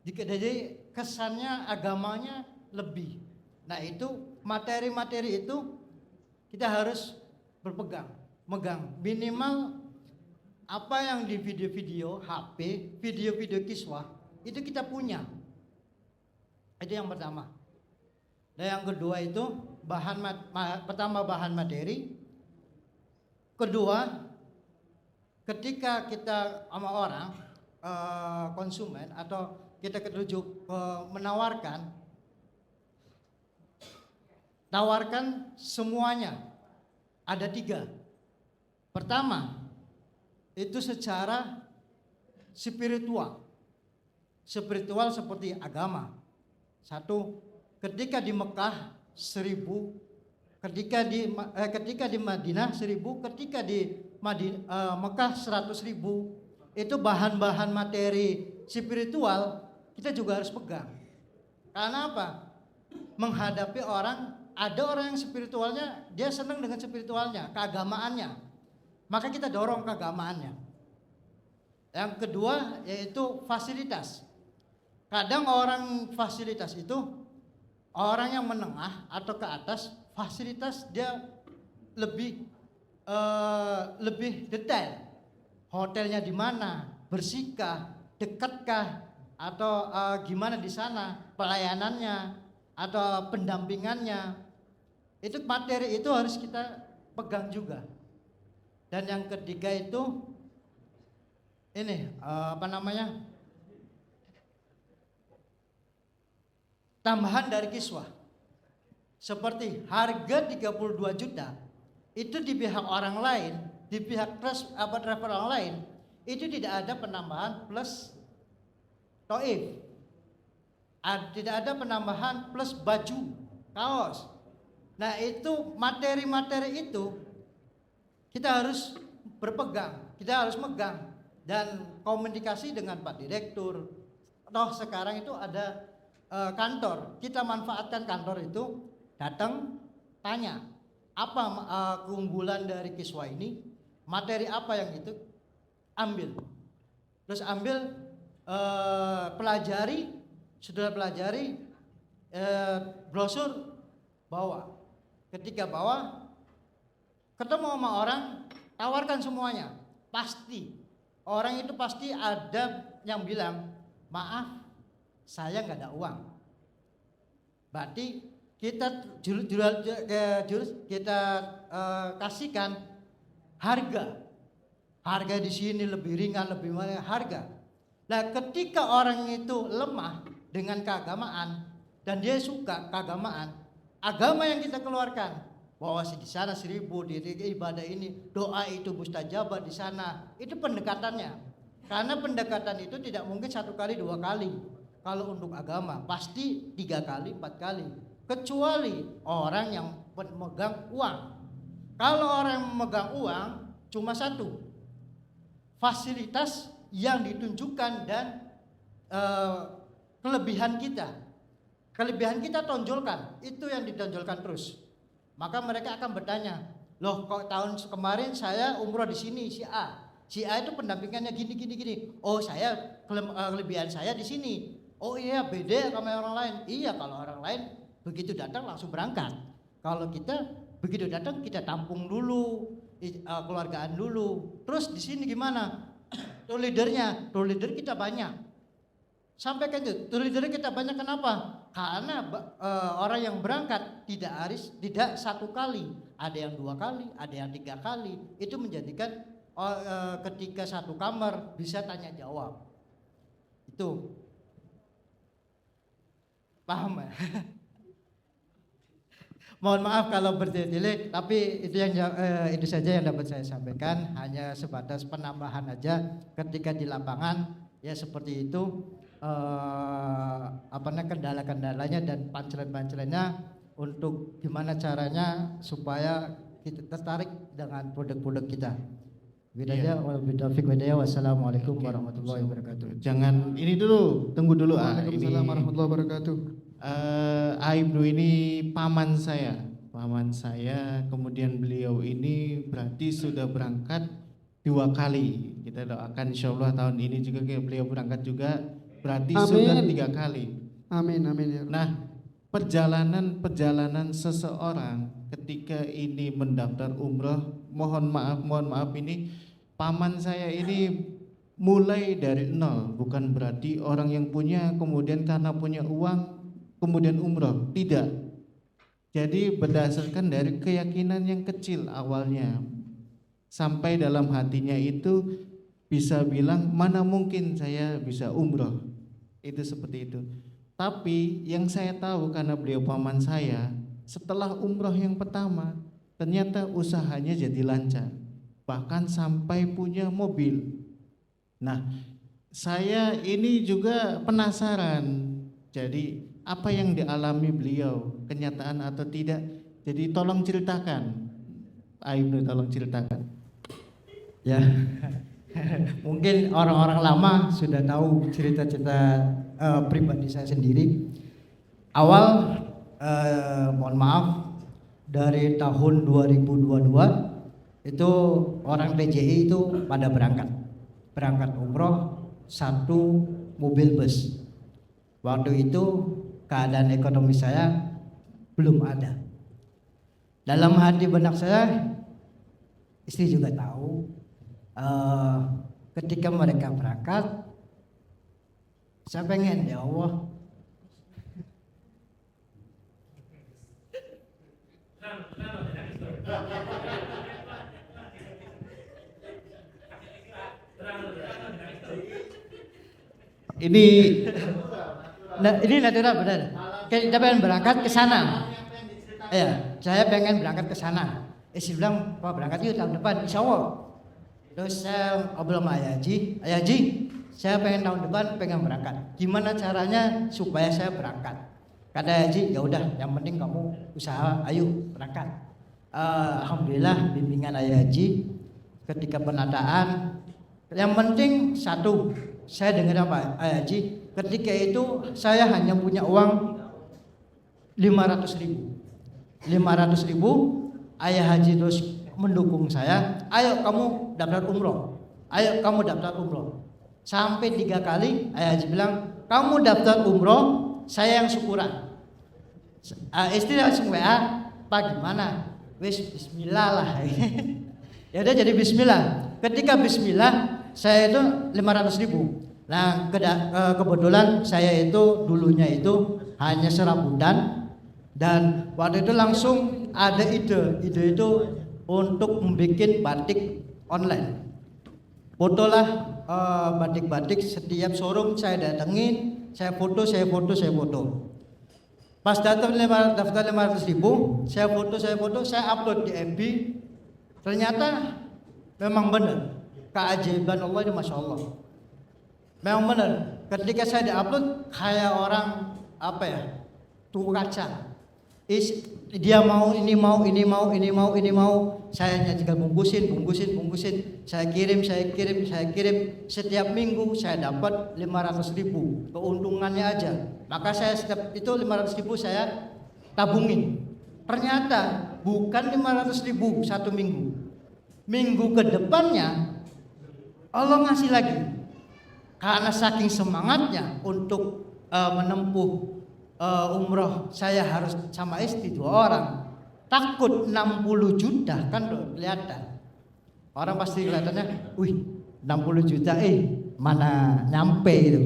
Jadi kesannya agamanya lebih. Nah itu materi-materi itu kita harus megang minimal apa yang di video-video HP, video-video Kiswa itu kita punya. Itu yang pertama. Dan yang kedua itu pertama bahan materi. Kedua, ketika kita sama orang konsumen atau kita kerujuk tawarkan semuanya, ada 3. Pertama, itu secara spiritual. Spiritual seperti agama. 1, ketika di Mekah 1000, ketika di Madinah 1000, ketika di Mekah 100.000, itu bahan-bahan materi spiritual kita juga harus pegang. Karena apa? Menghadapi ada orang yang spiritualnya, dia senang dengan spiritualnya, keagamaannya. Maka kita dorong keagamaannya. Yang kedua yaitu fasilitas. Kadang orang fasilitas itu, orang yang menengah atau ke atas, fasilitas dia lebih detail. Hotelnya di mana, bersihkah, dekatkah, atau gimana di sana, pelayanannya atau pendampingannya. Itu materi itu harus kita pegang juga. Dan yang ketiga itu ini tambahan dari kiswah. Seperti harga 32 juta itu di pihak orang lain, di pihak travel orang lain, itu tidak ada penambahan plus toif, tidak ada penambahan plus baju, kaos. Nah itu materi-materi itu kita harus berpegang, kita harus megang dan komunikasi dengan Pak Direktur. Toh sekarang itu ada kantor, kita manfaatkan kantor itu, datang tanya apa keunggulan dari kiswah ini, materi apa yang itu, ambil, terus ambil, pelajari, sudah pelajari, brosur bawa. Ketika bawa, ketemu sama orang, tawarkan semuanya. Pasti orang itu pasti ada yang bilang, maaf, saya nggak ada uang. Berarti kita kasihkan harga di sini lebih ringan, lebih mahal harga. Nah, ketika orang itu lemah dengan keagamaan dan dia suka keagamaan, agama yang kita keluarkan, bahwa di sana 1000, di ibadah ini doa itu mustajabah di sana, itu pendekatannya. Karena pendekatan itu tidak mungkin 1 kali 2 kali. Kalau untuk agama pasti 3 kali 4 kali, kecuali orang yang memegang uang. Kalau orang yang memegang uang cuma 1, fasilitas yang ditunjukkan dan kelebihan kita tonjolkan, itu yang ditonjolkan terus. Maka mereka akan bertanya, loh kok tahun kemarin saya umroh di sini si A itu pendampingannya gini. Oh saya kelebihan saya di sini. Oh iya beda sama orang lain. Iya, kalau orang lain begitu datang langsung berangkat. Kalau kita begitu datang kita tampung dulu, keluargaan dulu. Terus di sini gimana? Tour leader kita banyak. Sampaikan itu, tour leader kita banyak kenapa? Karena orang yang berangkat tidak 1 kali, ada yang 2 kali, ada yang 3 kali. Itu menjadikan ketika 1 kamar bisa tanya jawab. Itu paham ya? Mohon maaf kalau bertele-tele, tapi itu saja yang dapat saya sampaikan, hanya sebatas penambahan aja ketika di lapangan ya seperti itu, kendala-kendalanya dan pancelan-pancelannya untuk gimana caranya supaya kita tertarik dengan produk-produk kita. Wassalamualaikum warahmatullahi wabarakatuh. Jangan ini dulu, tunggu dulu. Waalaikumsalam warahmatullahi wabarakatuh. Aibnu ini paman saya, kemudian beliau ini berarti sudah berangkat 2 kali. Kita doakan insyaallah tahun ini juga beliau berangkat juga, berarti sudah 3 kali. Amin ya. Nah, perjalanan seseorang ketika ini mendaftar umroh, mohon maaf ini paman saya ini mulai dari 0, bukan berarti orang yang punya kemudian karena punya uang kemudian umroh, tidak. Jadi berdasarkan dari keyakinan yang kecil awalnya, sampai dalam hatinya itu bisa bilang mana mungkin saya bisa umroh, itu seperti itu. Tapi yang saya tahu karena beliau paman saya, setelah umroh yang pertama ternyata usahanya jadi lancar, bahkan sampai punya mobil. Nah, saya ini juga penasaran, jadi apa yang dialami beliau, kenyataan atau tidak? Jadi tolong ceritakan, Pak Ibnu, tolong ceritakan. Ya, mungkin orang-orang lama sudah tahu cerita-cerita pribadi saya sendiri. Awal, mohon maaf, dari tahun 2022 itu orang PJI itu pada berangkat umroh 1 mobil bus. Waktu itu keadaan ekonomi saya belum ada. Dalam hati benak saya, istri juga tahu, ketika mereka berangkat, saya pengen, ya Allah, ini natural benar. Kita pengen berangkat ke sana. Ya, saya pengen berangkat ke sana. Istri bilang, Pak berangkat yuk tahun depan, insya Allah. Terus saya ngobrol sama Ayah Haji, saya pengen tahun depan pengen berangkat. Gimana caranya supaya saya berangkat? Kata Ayah Haji, ya udah, yang penting kamu usaha, ayo berangkat. Alhamdulillah bimbingan Ayah Haji ketika penataan. Yang penting satu, saya dengar apa Ayah Haji, ketika itu saya hanya punya uang 500.000. Ayah Haji terus mendukung saya, ayo kamu daftar umroh, ayo kamu daftar umroh. Sampai 3 kali Ayah Haji bilang, kamu daftar umroh, saya yang syukuran. Istri langsung WA, Pak gimana? Wis bismillah lah. Ya udah jadi bismillah. Ketika bismillah, saya itu 500.000. Nah kebetulan saya itu dulunya itu hanya serabutan. Dan waktu itu langsung ada ide itu untuk membuat batik online. Fotolah batik-batik setiap showroom saya datengin, saya foto. Pas daftar 500.000, saya foto, saya upload di FB. Ternyata memang benar, keajaiban Allah ini masya Allah. Memang benar, ketika saya diupload kayak orang tuh kaca. Dia mau ini mau, saya hanya tinggal bungkusin. Saya kirim. Setiap minggu saya dapat 500.000 keuntungannya aja. Maka saya setiap itu 500.000 saya tabungin. Ternyata bukan 500.000 satu minggu. Minggu ke depannya Allah ngasih lagi. Karena saking semangatnya untuk menempuh umroh, saya harus sama istri 2 orang. Takut 60 juta kan kelihatan. Orang pasti kelihatannya, wih 60 juta mana nyampe itu.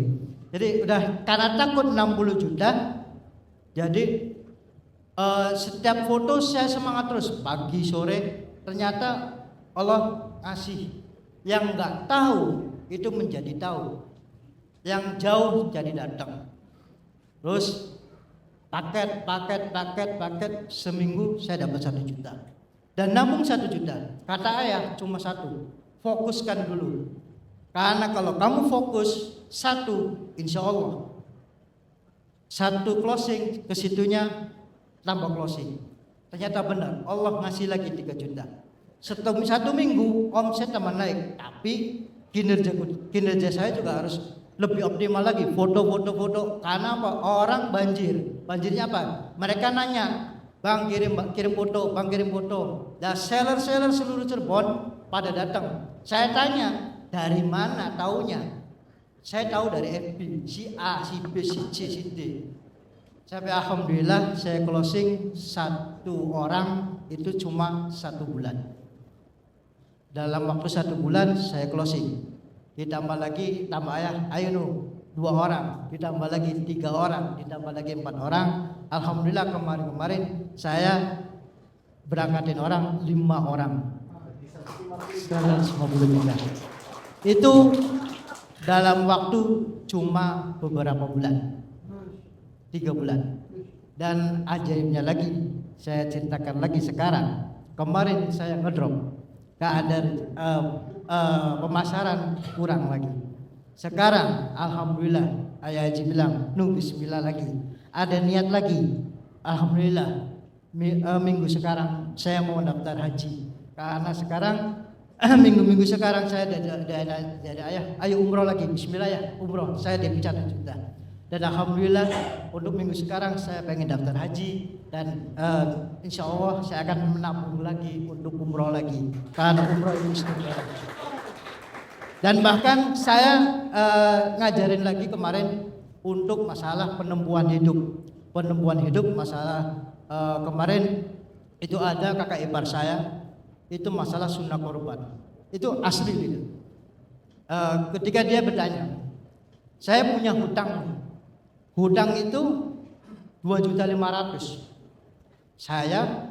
Jadi udah karena takut 60 juta, jadi setiap foto saya semangat terus pagi sore. Ternyata Allah ngasih, yang nggak tahu itu menjadi tahu, yang jauh jadi datang. Terus paket seminggu saya dapat 1 juta dan nabung 1 juta. Kata ayah cuma 1, fokuskan dulu, karena kalau kamu fokus 1, insya Allah 1 closing ke situnya tambah closing. Ternyata benar, Allah ngasih lagi 3 juta. Setelah 1 minggu omset tambah naik, tapi kinerja saya juga harus lebih optimal lagi, foto. Karena apa? Orang banjirnya apa? Mereka nanya, Bang kirim foto. Dan seller seluruh Cirebon pada datang. Saya tanya, dari mana taunya? Saya tahu dari FB, si A, si B, si C, si D. Sampai alhamdulillah saya closing 1 orang itu cuma 1 bulan. Dalam waktu 1 bulan saya closing. Ditambah lagi, tambah ayah, ayo 2 orang, ditambah lagi 3 orang, ditambah lagi 4 orang. Alhamdulillah kemarin saya berangkatin orang 5 orang. 150 juta. Itu dalam waktu cuma beberapa bulan, 3 bulan. Dan ajaibnya lagi, saya ceritakan lagi sekarang. kemarin saya ngedrop, gak ada pemasaran, kurang lagi. Sekarang alhamdulillah Ayah Haji bilang, bismillah lagi, ada niat lagi. Alhamdulillah minggu sekarang saya mau daftar haji, karena sekarang minggu-minggu sekarang saya ada ayah, ayo umroh lagi, bismillah ya umroh, saya dibicara juga. Dan alhamdulillah untuk minggu sekarang saya pengen daftar haji, dan insya Allah saya akan menabung lagi untuk umroh lagi, karena umroh itu istimewa. Dan bahkan saya ngajarin lagi kemarin untuk masalah penempuan hidup, masalah kemarin itu ada kakak ipar saya, itu masalah sunnah korban, itu asli gitu. Ketika dia bertanya, saya punya hutang itu 2.500.000, saya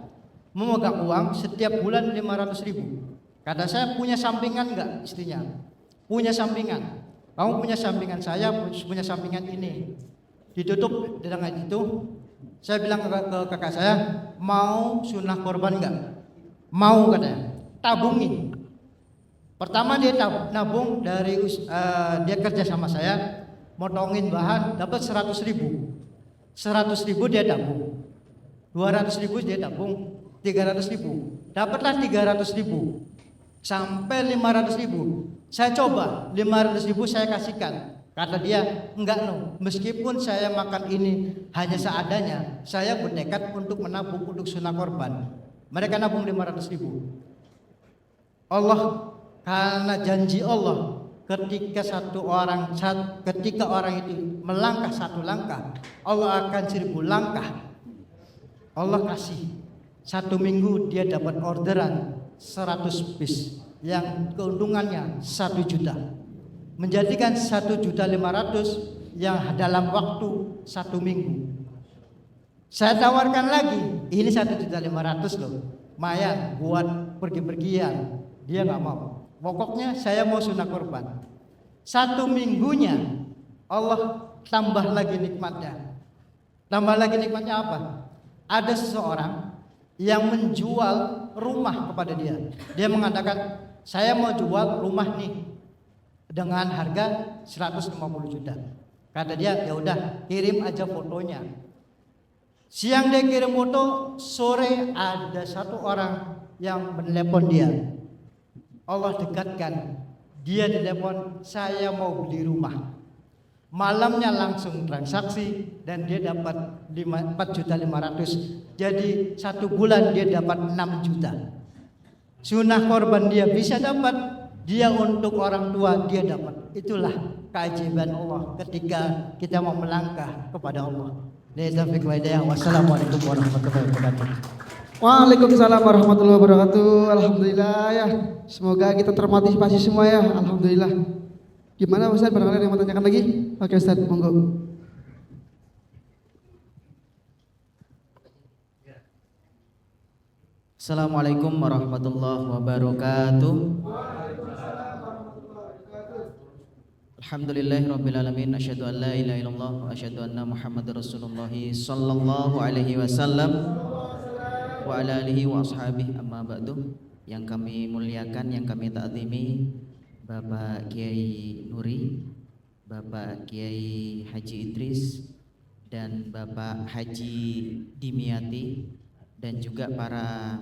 memegang uang setiap bulan 500.000. Kata saya, punya sampingan enggak? Istrinya, punya sampingan. Kamu punya sampingan, saya punya sampingan ini. Ditutup dengan itu. Saya bilang ke kakak saya, mau sunnah korban enggak? Mau, katanya. Tabungin. Pertama dia nabung dari dia kerja sama saya, motongin bahan, dapat 100.000. 100.000 dia tabung. 200.000 dia tabung, 300.000. Dapatlah 300.000. Sampai 500.000. Saya coba 500.000 saya kasihkan. Kata dia, enggak meskipun saya makan ini hanya seadanya, saya bertekad untuk menabung untuk sunnah korban. Mereka nabung 500.000. Allah, karena janji Allah, ketika orang itu melangkah satu langkah, Allah akan 1.000 langkah. Allah kasih 1 minggu dia dapat orderan 100 piece yang keuntungannya 1 juta, menjadikan 1.500.000 yang dalam waktu 1 minggu. Saya tawarkan lagi, ini 1.500.000 loh, lumayan buat pergi-pergian. Dia nggak mau, pokoknya saya mau sunnah korban. 1 minggunya Allah tambah lagi nikmatnya. Tambah lagi nikmatnya apa? Ada seseorang yang menjual rumah kepada dia. Dia mengatakan, saya mau jual rumah nih dengan harga 150 juta. Kata dia, ya udah kirim aja fotonya. Siang dia kirim foto, sore ada satu orang yang menelepon dia. Allah dekatkan, dia telepon, saya mau beli rumah. Malamnya langsung transaksi dan dia dapat 4.500.000. Jadi 1 bulan dia dapat 6 juta. Sunnah korban dia bisa dapat, dia untuk orang tua dia dapat. Itulah keajaiban Allah ketika kita mau melangkah kepada Allah. Wassalamualaikum warahmatullahi wabarakatuh. Waalaikumsalam warahmatullahi wabarakatuh. Alhamdulillah ya. Semoga kita termotivasi semua ya. Alhamdulillah. Gimana Ustaz? Barangkali yang mau tanyakan lagi? Oke Ustaz, monggo. Assalamualaikum warahmatullahi wabarakatuh. Alhamdulillahirrabbilalamin. Asyhadu an la ilaha illallah wa asyhadu anna Muhammadar Rasulullah sallallahu alaihi wasallam wa ala alihi wa ashabihi, amma ba'du. Yang kami muliakan, yang kami ta'zimi, Bapak Kiai Nuri, Bapak Kiai Haji Idris, dan Bapak Haji Dimyati, dan juga para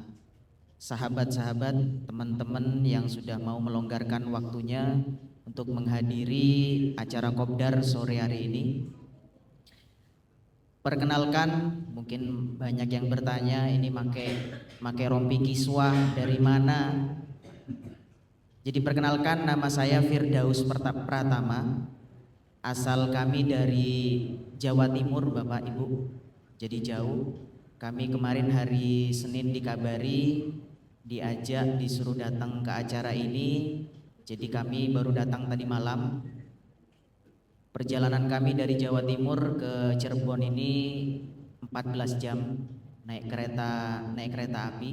sahabat-sahabat, teman-teman yang sudah mau melonggarkan waktunya untuk menghadiri acara Kopdar sore hari ini. Perkenalkan, mungkin banyak yang bertanya, ini make rompi kiswah dari mana? Jadi perkenalkan, nama saya Firdaus Pratama. Asal kami dari Jawa Timur, Bapak Ibu. Jadi jauh. Kami kemarin hari Senin dikabari, diajak, disuruh datang ke acara ini. Jadi kami baru datang tadi malam. Perjalanan kami dari Jawa Timur ke Cirebon ini 14 jam naik kereta api.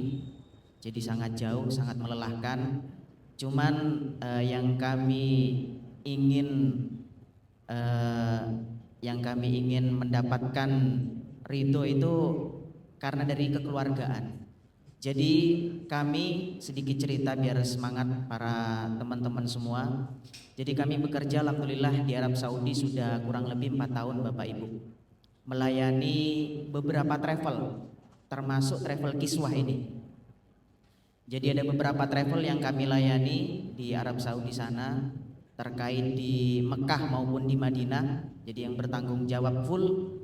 Jadi sangat jauh, sangat melelahkan. Cuman yang kami ingin mendapatkan ridho itu karena dari kekeluargaan. Jadi kami sedikit cerita biar semangat para teman-teman semua. Jadi kami bekerja alhamdulillah di Arab Saudi sudah kurang lebih 4 tahun Bapak Ibu, melayani beberapa travel, termasuk travel kiswah ini. Jadi ada beberapa travel yang kami layani di Arab Saudi sana, terkait di Mekah maupun di Madinah. Jadi yang bertanggung jawab full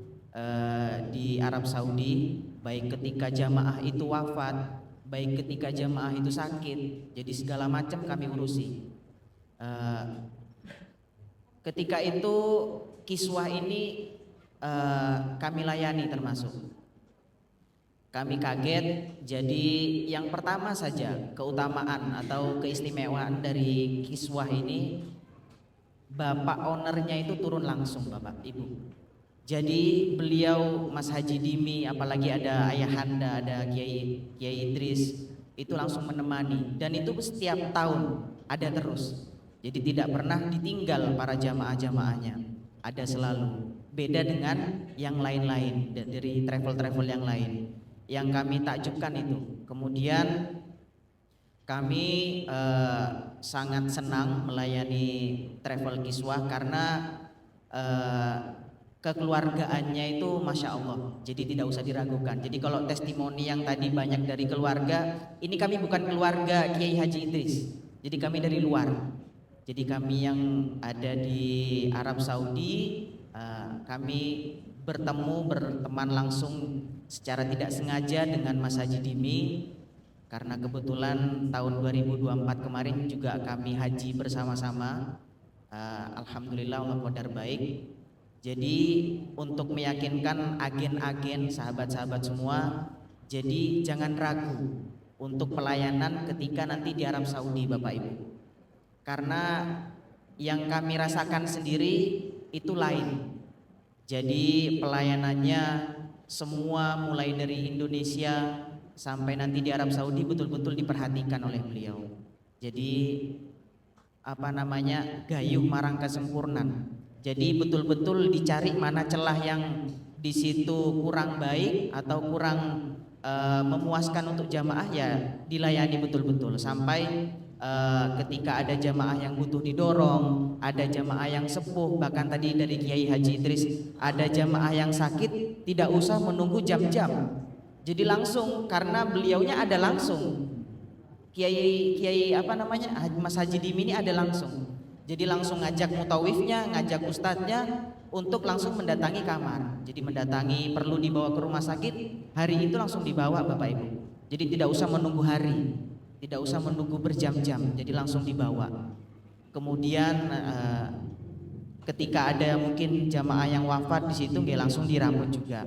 di Arab Saudi, baik ketika jamaah itu wafat, baik ketika jamaah itu sakit, jadi segala macam kami urusi. Ketika itu kiswah ini kami layani termasuk. Kami kaget, jadi yang pertama saja keutamaan atau keistimewaan dari kiswah ini, bapak ownernya itu turun langsung Bapak Ibu. Jadi beliau Mas Haji Dimi, apalagi ada ayahanda, ada Kiai Idris, itu langsung menemani, dan itu setiap tahun ada terus. Jadi tidak pernah ditinggal para jamaah-jamaahnya, ada selalu. Beda dengan yang lain-lain dari travel-travel yang lain. Yang kami takjubkan itu. Kemudian kami sangat senang melayani travel kiswah karena kekeluargaannya itu Masya Allah, jadi tidak usah diragukan. Jadi kalau testimoni yang tadi banyak dari keluarga, ini kami bukan keluarga Kiai Haji Idris, jadi kami dari luar. Jadi kami yang ada di Arab Saudi, kami berteman langsung secara tidak sengaja dengan Mas Haji Dimi, karena kebetulan tahun 2024 kemarin juga kami haji bersama-sama. Alhamdulillah Allah qadar baik. Jadi untuk meyakinkan agen-agen, sahabat-sahabat semua, jadi jangan ragu untuk pelayanan ketika nanti di Arab Saudi Bapak Ibu. Karena yang kami rasakan sendiri itu lain. Jadi pelayanannya semua mulai dari Indonesia sampai nanti di Arab Saudi betul-betul diperhatikan oleh beliau. Jadi gayuh marang kesempurnaan. Jadi betul-betul dicari mana celah yang di situ kurang baik atau kurang memuaskan untuk jamaah, ya dilayani betul-betul sampai ketika ada jamaah yang butuh didorong, ada jamaah yang sepuh, bahkan tadi dari Kiai Haji Idris ada jamaah yang sakit, tidak usah menunggu jam-jam. Jadi langsung, karena beliaunya ada langsung. Kiai Mas Haji Dimi ini ada langsung. Jadi langsung ngajak mutawifnya, ngajak ustadznya untuk langsung mendatangi kamar. Jadi mendatangi, perlu dibawa ke rumah sakit, hari itu langsung dibawa Bapak Ibu. Jadi tidak usah menunggu hari, tidak usah menunggu berjam-jam, jadi langsung dibawa. Kemudian ketika ada mungkin jamaah yang wafat di situ, nggak langsung dirawat juga,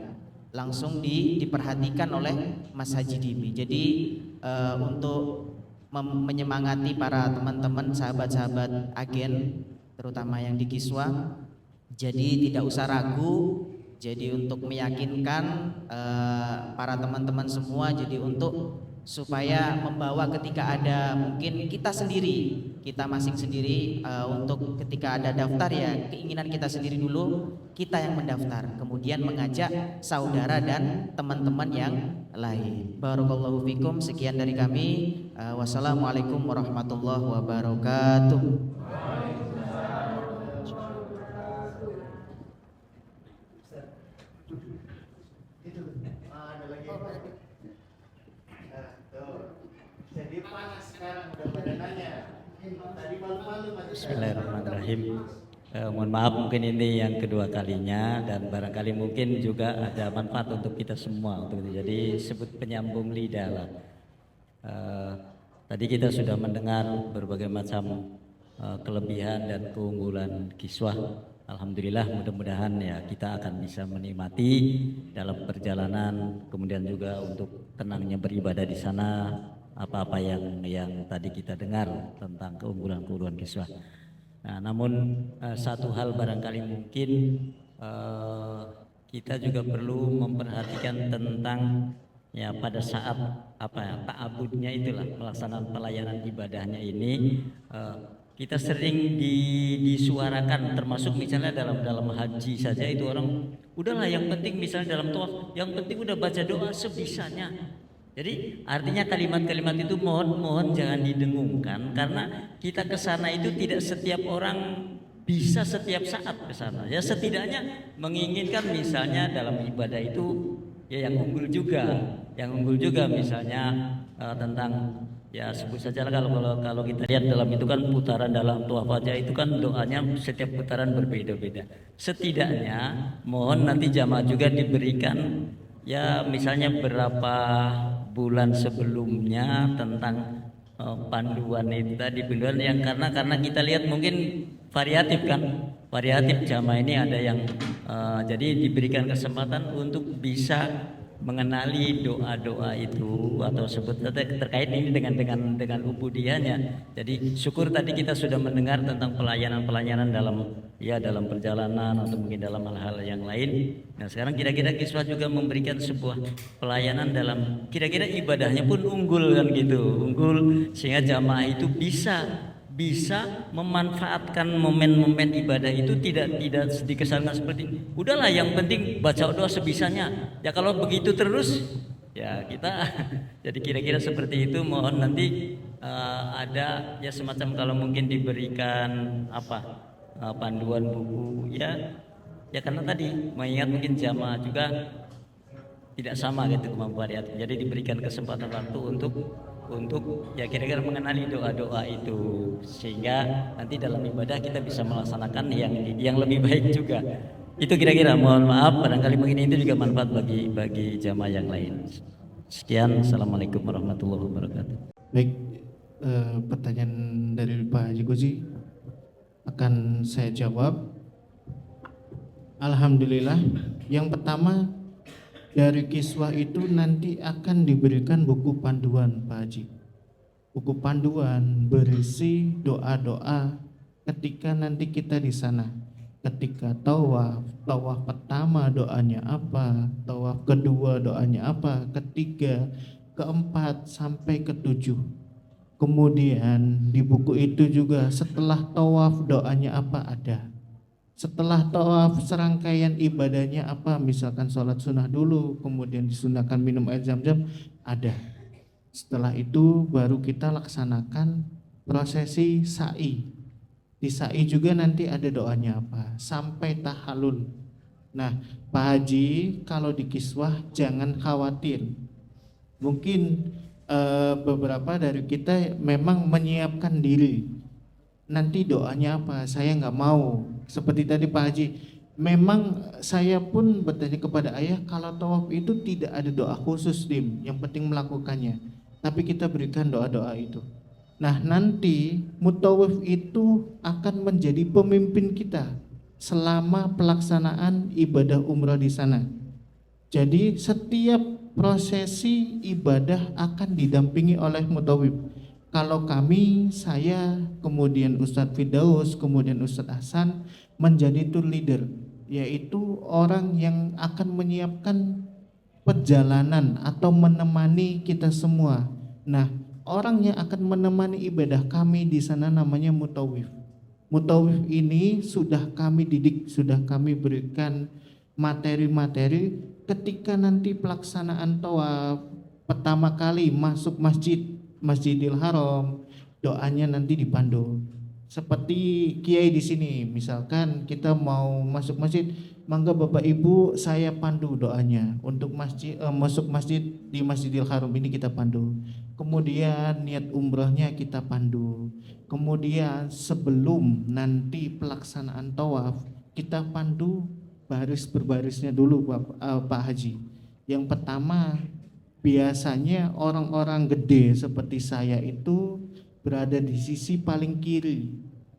langsung diperhatikan oleh Mas Haji Dimi. Jadi untuk menyemangati para teman-teman sahabat-sahabat agen terutama yang di Kiswah, jadi tidak usah ragu. Jadi untuk meyakinkan para teman-teman semua, jadi untuk supaya membawa ketika ada mungkin kita sendiri, kita masing sendiri, untuk ketika ada daftar ya keinginan kita sendiri dulu, kita yang mendaftar, kemudian mengajak saudara dan teman-teman yang lain. Barakallahu fikum. Sekian dari kami. Wassalamualaikum warahmatullahi wabarakatuh. Jadi panas sekarang udah pada nanya. Tadi malu-malu Mas. Bismillahirrahmanirrahim. Mohon maaf, mungkin ini yang kedua kalinya dan barangkali mungkin juga ada manfaat untuk kita semua untuk itu. Jadi sebut penyambung lidah lah. Tadi kita sudah mendengar berbagai macam kelebihan dan keunggulan Kiswah. Alhamdulillah, mudah-mudahan ya kita akan bisa menikmati dalam perjalanan, kemudian juga untuk tenangnya beribadah di sana, apa-apa yang tadi kita dengar tentang keunggulan-keunggulan Kiswah. Nah, namun satu hal barangkali mungkin kita juga perlu memperhatikan tentang ya pada saat ta'abudnya itulah, pelaksanaan pelayanan ibadahnya ini, kita sering disuarakan, termasuk misalnya dalam haji saja itu orang udahlah yang penting misalnya dalam tawaf, yang penting udah baca doa sebisanya. Jadi artinya kalimat-kalimat itu mohon jangan didengungkan, karena kita ke sana itu tidak setiap orang bisa setiap saat ke sana. Ya setidaknya menginginkan misalnya dalam ibadah itu ya yang unggul juga misalnya tentang ya sebut saja kalau kita lihat dalam itu kan putaran dalam tawaf aja itu kan doanya setiap putaran berbeda-beda. Setidaknya mohon nanti jamaah juga diberikan ya misalnya berapa bulan sebelumnya tentang panduan itu tadi, panduan yang karena kita lihat mungkin variatif jamaah ini ada yang jadi diberikan kesempatan untuk bisa mengenali doa-doa itu atau sebut terkait ini dengan ubudiyahnya. Jadi syukur tadi kita sudah mendengar tentang pelayanan dalam perjalanan atau mungkin dalam hal-hal yang lain. Nah sekarang kira-kira Kiswah juga memberikan sebuah pelayanan dalam kira-kira ibadahnya pun unggul kan gitu, unggul sehingga jamaah itu bisa memanfaatkan momen-momen ibadah itu tidak dikesankan seperti udahlah yang penting baca doa sebisanya. Ya kalau begitu terus ya kita jadi kira-kira seperti itu. Mohon nanti ada ya semacam kalau mungkin diberikan panduan buku ya karena tadi mengingat mungkin jamaah juga tidak sama gitu kemampuan. Jadi diberikan kesempatan waktu untuk ya kira-kira mengenali doa-doa itu sehingga nanti dalam ibadah kita bisa melaksanakan yang lebih baik juga. Itu kira-kira, mohon maaf barangkali mungkin itu juga manfaat bagi jamaah yang lain. Sekian, assalamualaikum warahmatullahi wabarakatuh. Baik, pertanyaan dari Pak Haji Gozi akan saya jawab. Alhamdulillah, yang pertama dari Kiswah itu nanti akan diberikan buku panduan Pak Haji. Buku panduan berisi doa-doa ketika nanti kita di sana. Ketika tawaf pertama doanya apa, tawaf kedua doanya apa, ketiga, keempat sampai ketujuh. Kemudian di buku itu juga setelah tawaf doanya apa ada. Setelah tawaf serangkaian ibadahnya apa, misalkan sholat sunnah dulu, kemudian disunahkan minum air zam-zam, ada. Setelah itu baru kita laksanakan prosesi sa'i. Di sa'i juga nanti ada doanya apa, sampai tahallul. Nah Pak Haji, kalau di Kiswah jangan khawatir. Mungkin beberapa dari kita memang menyiapkan diri. Nanti doanya apa, saya nggak mau. Seperti tadi Pak Haji, memang saya pun bertanya kepada ayah, kalau tawaf itu tidak ada doa khusus Dim, yang penting melakukannya. Tapi kita berikan doa-doa itu. Nah nanti mutawif itu akan menjadi pemimpin kita selama pelaksanaan ibadah umrah di sana. Jadi setiap prosesi ibadah akan didampingi oleh mutawif. Kalau kami, saya, kemudian Ustadz Firdaus, kemudian Ustadz Hasan menjadi tour leader, yaitu orang yang akan menyiapkan perjalanan atau menemani kita semua. Nah, orang yang akan menemani ibadah kami di sana namanya mutawif. Mutawif ini sudah kami didik, sudah kami berikan materi-materi ketika nanti pelaksanaan tawaf pertama kali masuk Masjidil Haram, doanya nanti dipandu. Seperti kiai di sini, misalkan kita mau masuk masjid, mangga Bapak Ibu saya pandu doanya untuk masuk masjid di Masjidil Haram ini kita pandu. Kemudian niat umrahnya kita pandu. Kemudian sebelum nanti pelaksanaan tawaf kita pandu baris berbarisnya dulu Pak Haji. Yang pertama, biasanya orang-orang gede seperti saya itu berada di sisi paling kiri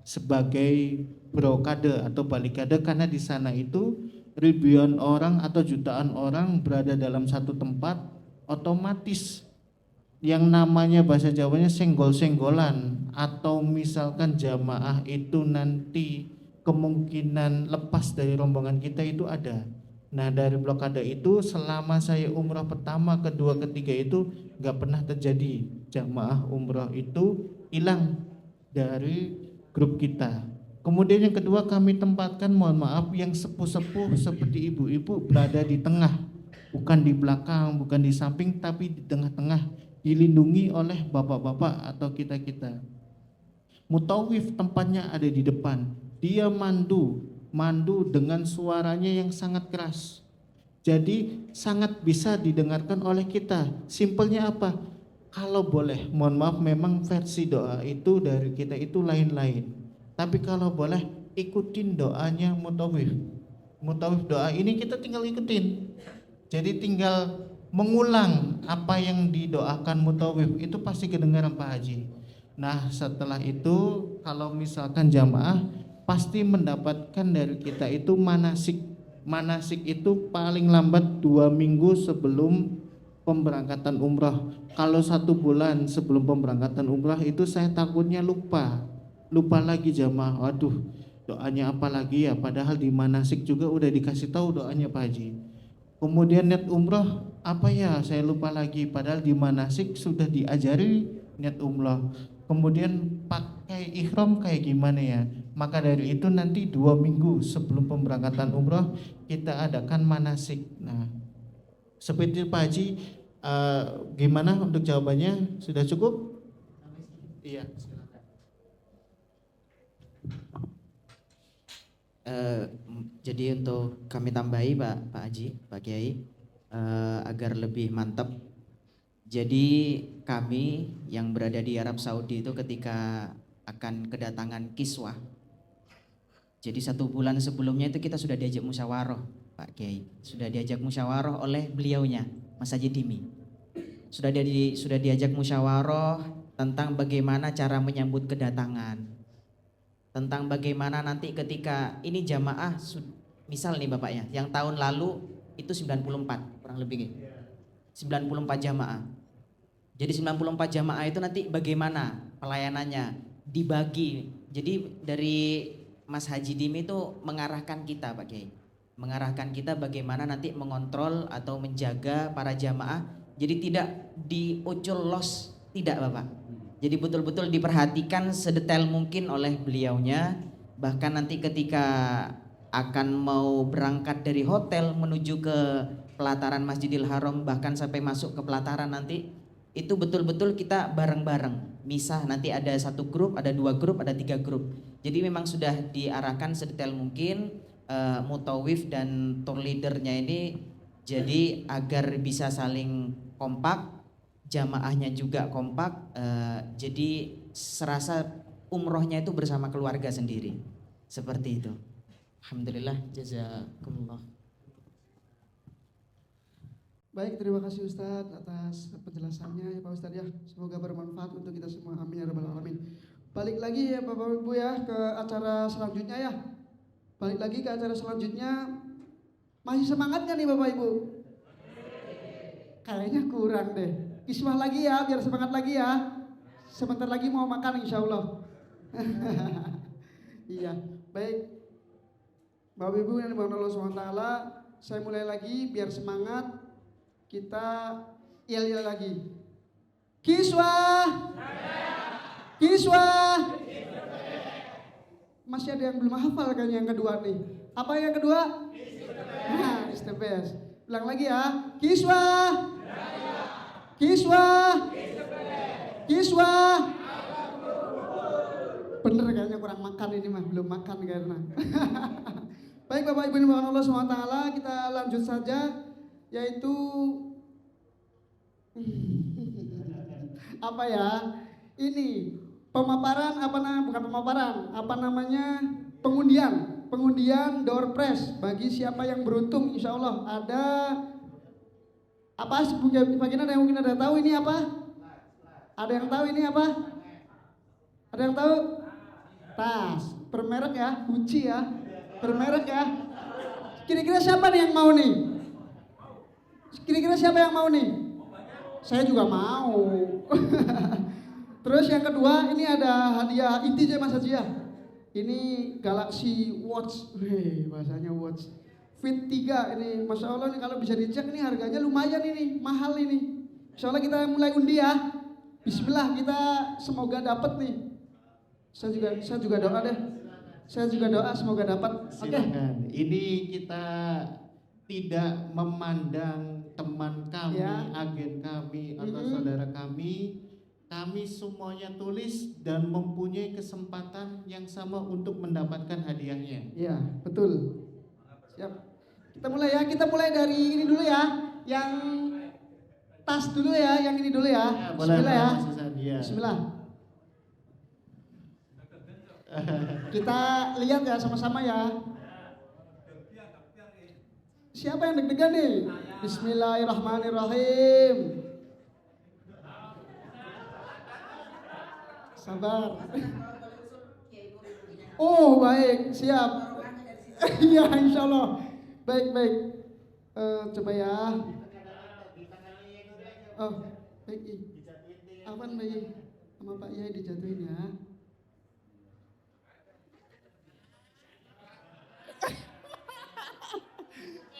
sebagai brokade atau balikade, karena di sana itu ribuan orang atau jutaan orang berada dalam satu tempat, otomatis yang namanya bahasa Jawanya senggol-senggolan atau misalkan jamaah itu nanti kemungkinan lepas dari rombongan kita itu ada. Nah dari blokade itu selama saya umrah pertama, kedua, ketiga itu gak pernah terjadi jamaah umrah itu hilang dari grup kita. Kemudian yang kedua, kami tempatkan, mohon maaf, yang sepuh-sepuh seperti ibu-ibu berada di tengah bukan di belakang, bukan di samping, tapi di tengah-tengah, dilindungi oleh bapak-bapak atau kita-kita. Mutawif tempatnya ada di depan. Dia mandu dengan suaranya yang sangat keras. Jadi sangat bisa didengarkan oleh kita. Simpelnya apa? Kalau boleh, mohon maaf, memang versi doa itu dari kita itu lain-lain. Tapi kalau boleh, ikutin doanya mutawif. Mutawif doa ini kita tinggal ikutin. Jadi tinggal mengulang apa yang didoakan mutawif, itu pasti kedengaran Pak Haji. Nah setelah itu kalau misalkan jamaah pasti mendapatkan dari kita itu manasik. Manasik itu paling lambat 2 minggu sebelum pemberangkatan umrah. Kalau 1 bulan sebelum pemberangkatan umrah itu saya takutnya lupa lagi jamaah. Waduh, doanya apa lagi ya? Padahal di manasik juga udah dikasih tahu doanya Pak Haji. Kemudian niat umrah apa ya? Saya lupa lagi. Padahal di manasik sudah diajari niat umrah. Kemudian pakai ihram kayak gimana ya? Maka dari itu nanti 2 minggu sebelum pemberangkatan umrah kita adakan manasik. Nah, seperti Pak Haji, gimana untuk jawabannya? Sudah cukup? Iya. Jadi untuk kami tambahi Pak Haji, Pak Kiai, agar lebih mantap. Jadi kami yang berada di Arab Saudi itu ketika akan kedatangan kiswah, jadi 1 bulan sebelumnya itu kita sudah diajak musyawarah Pak Kiai, sudah diajak musyawarah oleh beliaunya Mas Haji Dimi. Sudah diajak musyawarah tentang bagaimana cara menyambut kedatangan, tentang bagaimana nanti ketika ini jamaah, misal nih Bapak ya, yang tahun lalu itu 94 kurang lebih 94 jamaah. Jadi 94 jamaah itu nanti bagaimana pelayanannya dibagi. Jadi dari Mas Haji Dimi itu mengarahkan kita Pak Kiai, mengarahkan kita bagaimana nanti mengontrol atau menjaga para jamaah. Jadi tidak diucul los, tidak Bapak. Jadi betul-betul diperhatikan sedetail mungkin oleh beliaunya. Bahkan nanti ketika akan mau berangkat dari hotel menuju ke pelataran Masjidil Haram, bahkan sampai masuk ke pelataran nanti, itu betul-betul kita bareng-bareng. Misah nanti ada 1 grup, ada 2 grup, ada 3 grup. Jadi memang sudah diarahkan sedetail mungkin mutawif dan tour leadernya ini, jadi agar bisa saling kompak, jamaahnya juga kompak, jadi serasa umrohnya itu bersama keluarga sendiri. Seperti itu. Alhamdulillah, jazakumullah. Baik, terima kasih Ustadz atas penjelasannya ya Pak Ustadz ya. Semoga bermanfaat untuk kita semua. Amin ya rabbal alamin. Balik lagi ya Bapak Ibu ya ke acara selanjutnya ya. Balik lagi ke acara selanjutnya. Masih semangat gak nih Bapak Ibu? Kayaknya kurang deh. Kiswah lagi ya, biar semangat lagi ya. Sebentar lagi mau makan insya Allah. Iya, baik. Bapak Ibu yang dimuliakan Allah SWT, saya mulai lagi biar semangat. Kita yel-yel lagi. Kiswah. Kiswah. Masih ada yang belum hafal kan yang kedua nih. Apa yang kedua? Nah, it's the best. Ulang lagi ya. Kiswah. Kiswah. Kiswah. Bener kayaknya kurang makan ini mah, belum makan karena. Baik Bapak Ibu yang Allah SWT, kita lanjut saja, yaitu apa ya? Ini pemaparan bukan pemaparan, pengundian door prize bagi siapa yang beruntung. Insya Allah ada apa? Bagian ada yang mungkin ada tahu ini apa? Ada yang tahu ini apa? Ada yang tahu? Tas bermerek ya, Gucci ya, bermerek ya. Kira-kira siapa nih yang mau nih? Kira-kira siapa yang mau nih? Saya juga mau. Terus yang kedua ini ada hadiah inti aja Mas Haji ya. Ini Galaxy Watch, bahasanya watch Fit 3 ini, Masya Allah nih kalau bisa dicek nih harganya lumayan ini, mahal ini. Insya Allah kita mulai undi ya. Bismillah, kita semoga dapat nih. Saya juga doa deh. Saya juga doa semoga dapat. Oke. Silakan. Ini kita tidak memandang teman kami, Ya. agen kami atau Mm-mm. saudara kami semuanya tulis dan mempunyai kesempatan yang sama untuk mendapatkan hadiahnya. Iya, betul. Siap. Kita mulai ya. Kita mulai dari ini dulu ya. Yang tas dulu ya. Yang ini dulu ya. Ya, boleh, Bismillah ya. Mas Hasan, ya. Bismillah. Kita lihat ya sama-sama ya. Siapa yang deg-degan nih? Bismillahirrahmanirrahim. Sabar. Oh baik, siap. Iya insya Allah. Baik baik. Coba ya. Oh baik. Aman baik. Sama Pak Yai dijatuhin ya.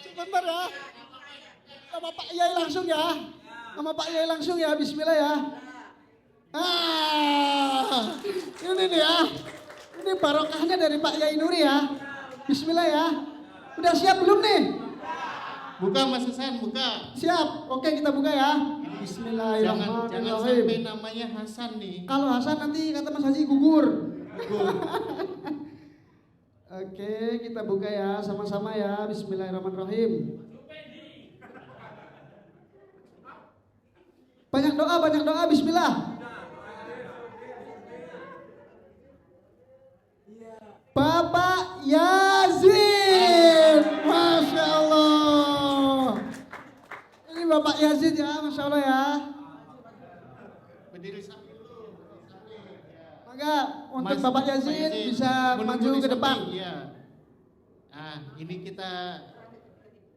Sebentar ya. Sama Pak Yai langsung ya. Sama Pak Yai langsung ya. Bismillah ya. Ini nih ya. Ini barokahnya dari Pak Yai Nuri ya. Bismillah ya. Udah siap belum nih? Buka Mas Hasan, buka. Siap. Oke kita buka ya. Jangan Bismillahirrahmanirrahim. sampai namanya Hasan nih. Kalau Hasan nanti kata Mas Haji gugur. Gugur. Oke kita buka ya sama-sama ya. Bismillahirrahmanirrahim. Banyak doa, bismillah. Bapak Yazid, Masya Allah. Ini Bapak Yazid ya, Masya Allah ya. Berdiri samping dulu. Maka untuk Bapak Yazid bisa maju ke depan. Iya. Nah, ini kita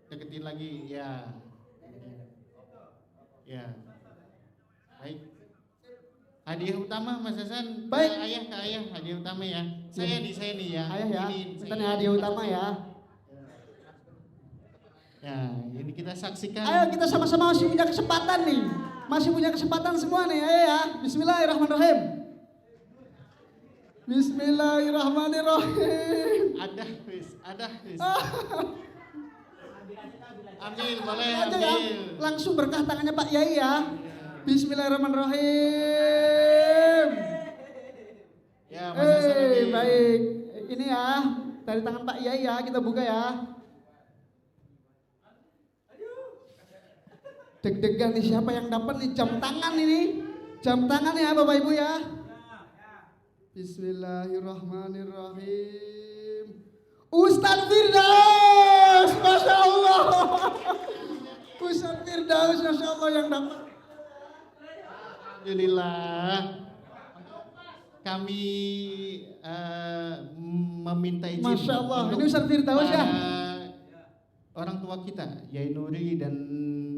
deketin lagi, ya. Ya. Baik. Hadiah utama Mas Hasan. Baik. Ke ayah hadiah utama ya. Saya nih ya. Ayah ya, Ini kita saya. nih hadiah utama ya. Ya, ini kita saksikan. Ayo kita sama-sama masih punya kesempatan nih. Masih punya kesempatan semua nih, ayo ya. Bismillahirrahmanirrahim. Bismillahirrahmanirrahim. Ada wis. Ambil, boleh Aja ya. ambil. Langsung berkah tangannya Pak Yai ya. Bismillahirrahmanirrahim. Ya, Mas Hasan ambil. Baik. Ini ya dari tangan Pak Yai ya, kita buka ya. Deg-degan nih siapa yang dapat nih jam tangan ini. Jam tangan ya Bapak Ibu ya. Bismillahirrahmanirrahim. Ustadz Firdaus, Masya Allah. Ustadz Firdaus, Masya Allah yang dapat. Alhamdulillah. Kami meminta izin. Masya Allah. untuk Ini Ustadz Firdaus ya. Orang tua kita, Yai Nuri dan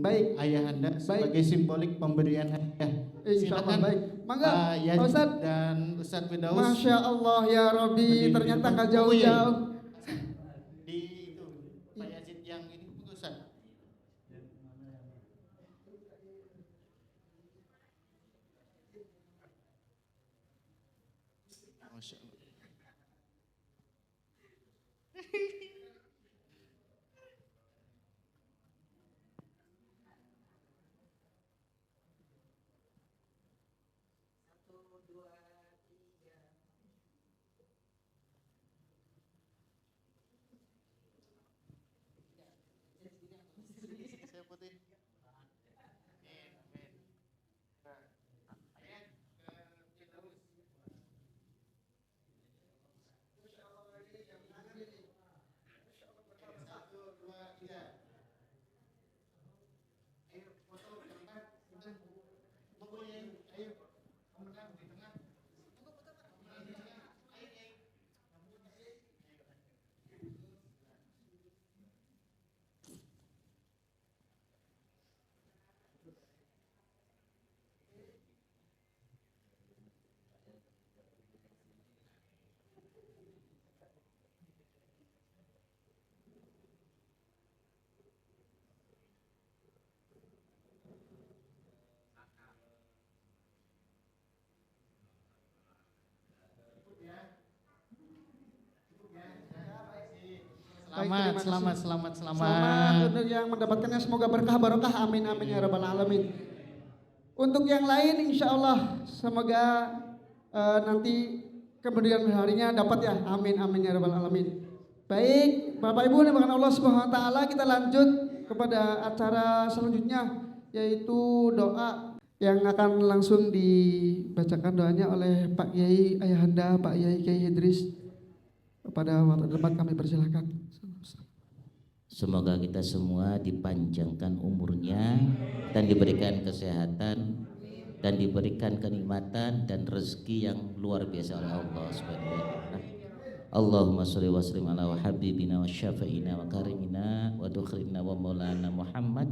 Baik. Ayahanda sebagai simbolik pemberian hadiah. Insya Allah baik. Mangga Yazid Pak Ustadz. dan Ustadz Firdaus. Masya Allah ya Rabbi, Berdiri ternyata di nggak depan. jauh-jauh. Di itu Pak Yazid yang ini Ustadz. Masya Allah. Saya putih. terima kasih. Selamat. Selamat untuk yang mendapatkannya, semoga berkah barokah, amin amin ya rabbal alamin. Untuk yang lain insya Allah semoga nanti kemudian harinya dapat ya, amin amin ya rabbal alamin. Baik Bapak Ibu dimana Allah Subhanahu wa taala, kita lanjut kepada acara selanjutnya yaitu doa yang akan langsung dibacakan doanya oleh Pak Yai Ayahanda Pak Yai Kiai Idris. Pada waktu depan kami persilahkan. Semoga kita semua dipanjangkan umurnya dan diberikan kesehatan dan diberikan kenikmatan dan rezeki yang luar biasa oleh Allah Subhanahu wa taala. Allahumma shalli wa sallim ala habibina wa syafi'ina wa karimina wa dukhrina wa maulana Muhammad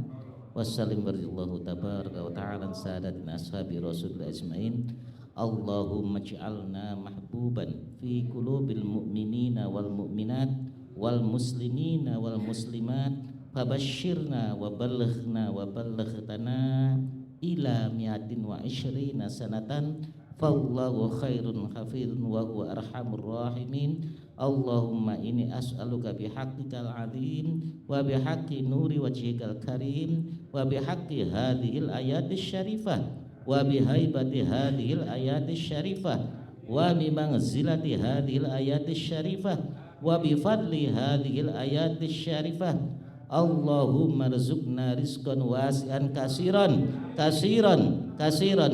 wa sallim barillahu tabaraka wa ta'ala sadatina ashabi rasulullah ajmain. Allahumma ij'alna mahbuban fi qulubil mu'minina wal mu'minat wal muslimina wal muslimat fabashshirna wa ballighna wa ballightana ila mi'atin wa ishrina sanatan fallahu khairun hafidun wa huwa arhamur rahimin. Allahumma inni as'aluka bihaqqikal azim wa bihaqqi nuri wajhikal karim wa bihaqqi hadhil ayatis syarifah wa bihaibati hadhil ayatis syarifah wa bi manzilati hadhil ayatis syarifah wa bi fadli hadhil ayatis syarifah. Allahumma rizqna rizqan wasi'an kasiran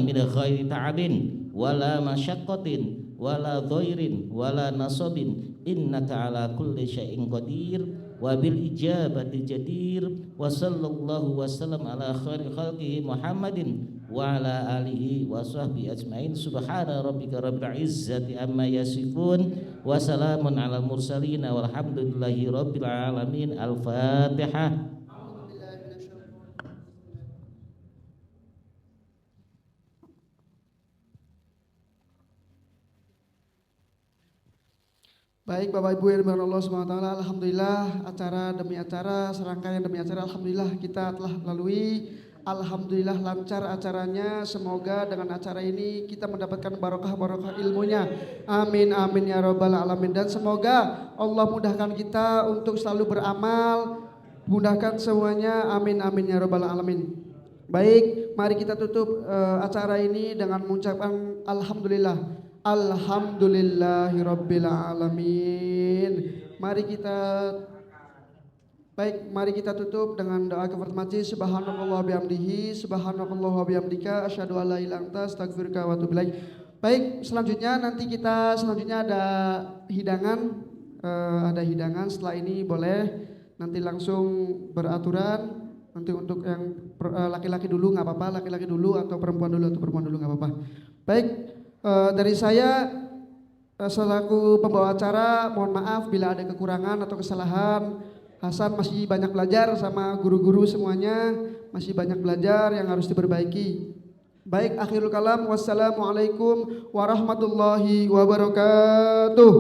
min khairi ta'abin wala masyaqqatin wala dhairin wala nasabin innaka ala kulli syai'in qadir wa bil ijabati jadir wa sallallahu wasallam ala khairi khalqihi Muhammadin wa ala alihi wa sahbihi ajmain. Subhana rabbika rabbil izzati amma yasifun wa salamun ala mursalin walhamdulillahi rabbil alamin. Al-Fatihah. Baik Bapak Ibu yang dimuliakan Allah Subhanahu wa taala, alhamdulillah acara demi acara, serangkaian demi acara, alhamdulillah kita telah lalui. Alhamdulillah lancar acaranya. Semoga dengan acara ini kita mendapatkan barokah ilmunya. Amin amin ya rabbal alamin. Dan semoga Allah mudahkan kita untuk selalu beramal, mudahkan semuanya. Amin amin ya rabbal alamin. Baik, mari kita tutup acara ini dengan mengucapkan alhamdulillah. Alhamdulillahirabbil alamin. Mari kita tutup dengan doa kafaratul majlis. Subhanallah bihamdihi, subhanallah bihamdika, asyhadu an la ilaha illa anta, astaghfiruka wa atubu ilaik. Baik, selanjutnya ada hidangan. Setelah ini boleh nanti langsung beraturan. Nanti untuk yang laki-laki dulu nggak apa-apa, laki-laki dulu atau perempuan dulu nggak apa-apa. Baik. Dari saya selaku pembawa acara, mohon maaf bila ada kekurangan atau kesalahan. Hasan masih banyak belajar sama guru-guru semuanya, masih banyak belajar yang harus diperbaiki. Baik, akhirul kalam, wassalamualaikum warahmatullahi wabarakatuh.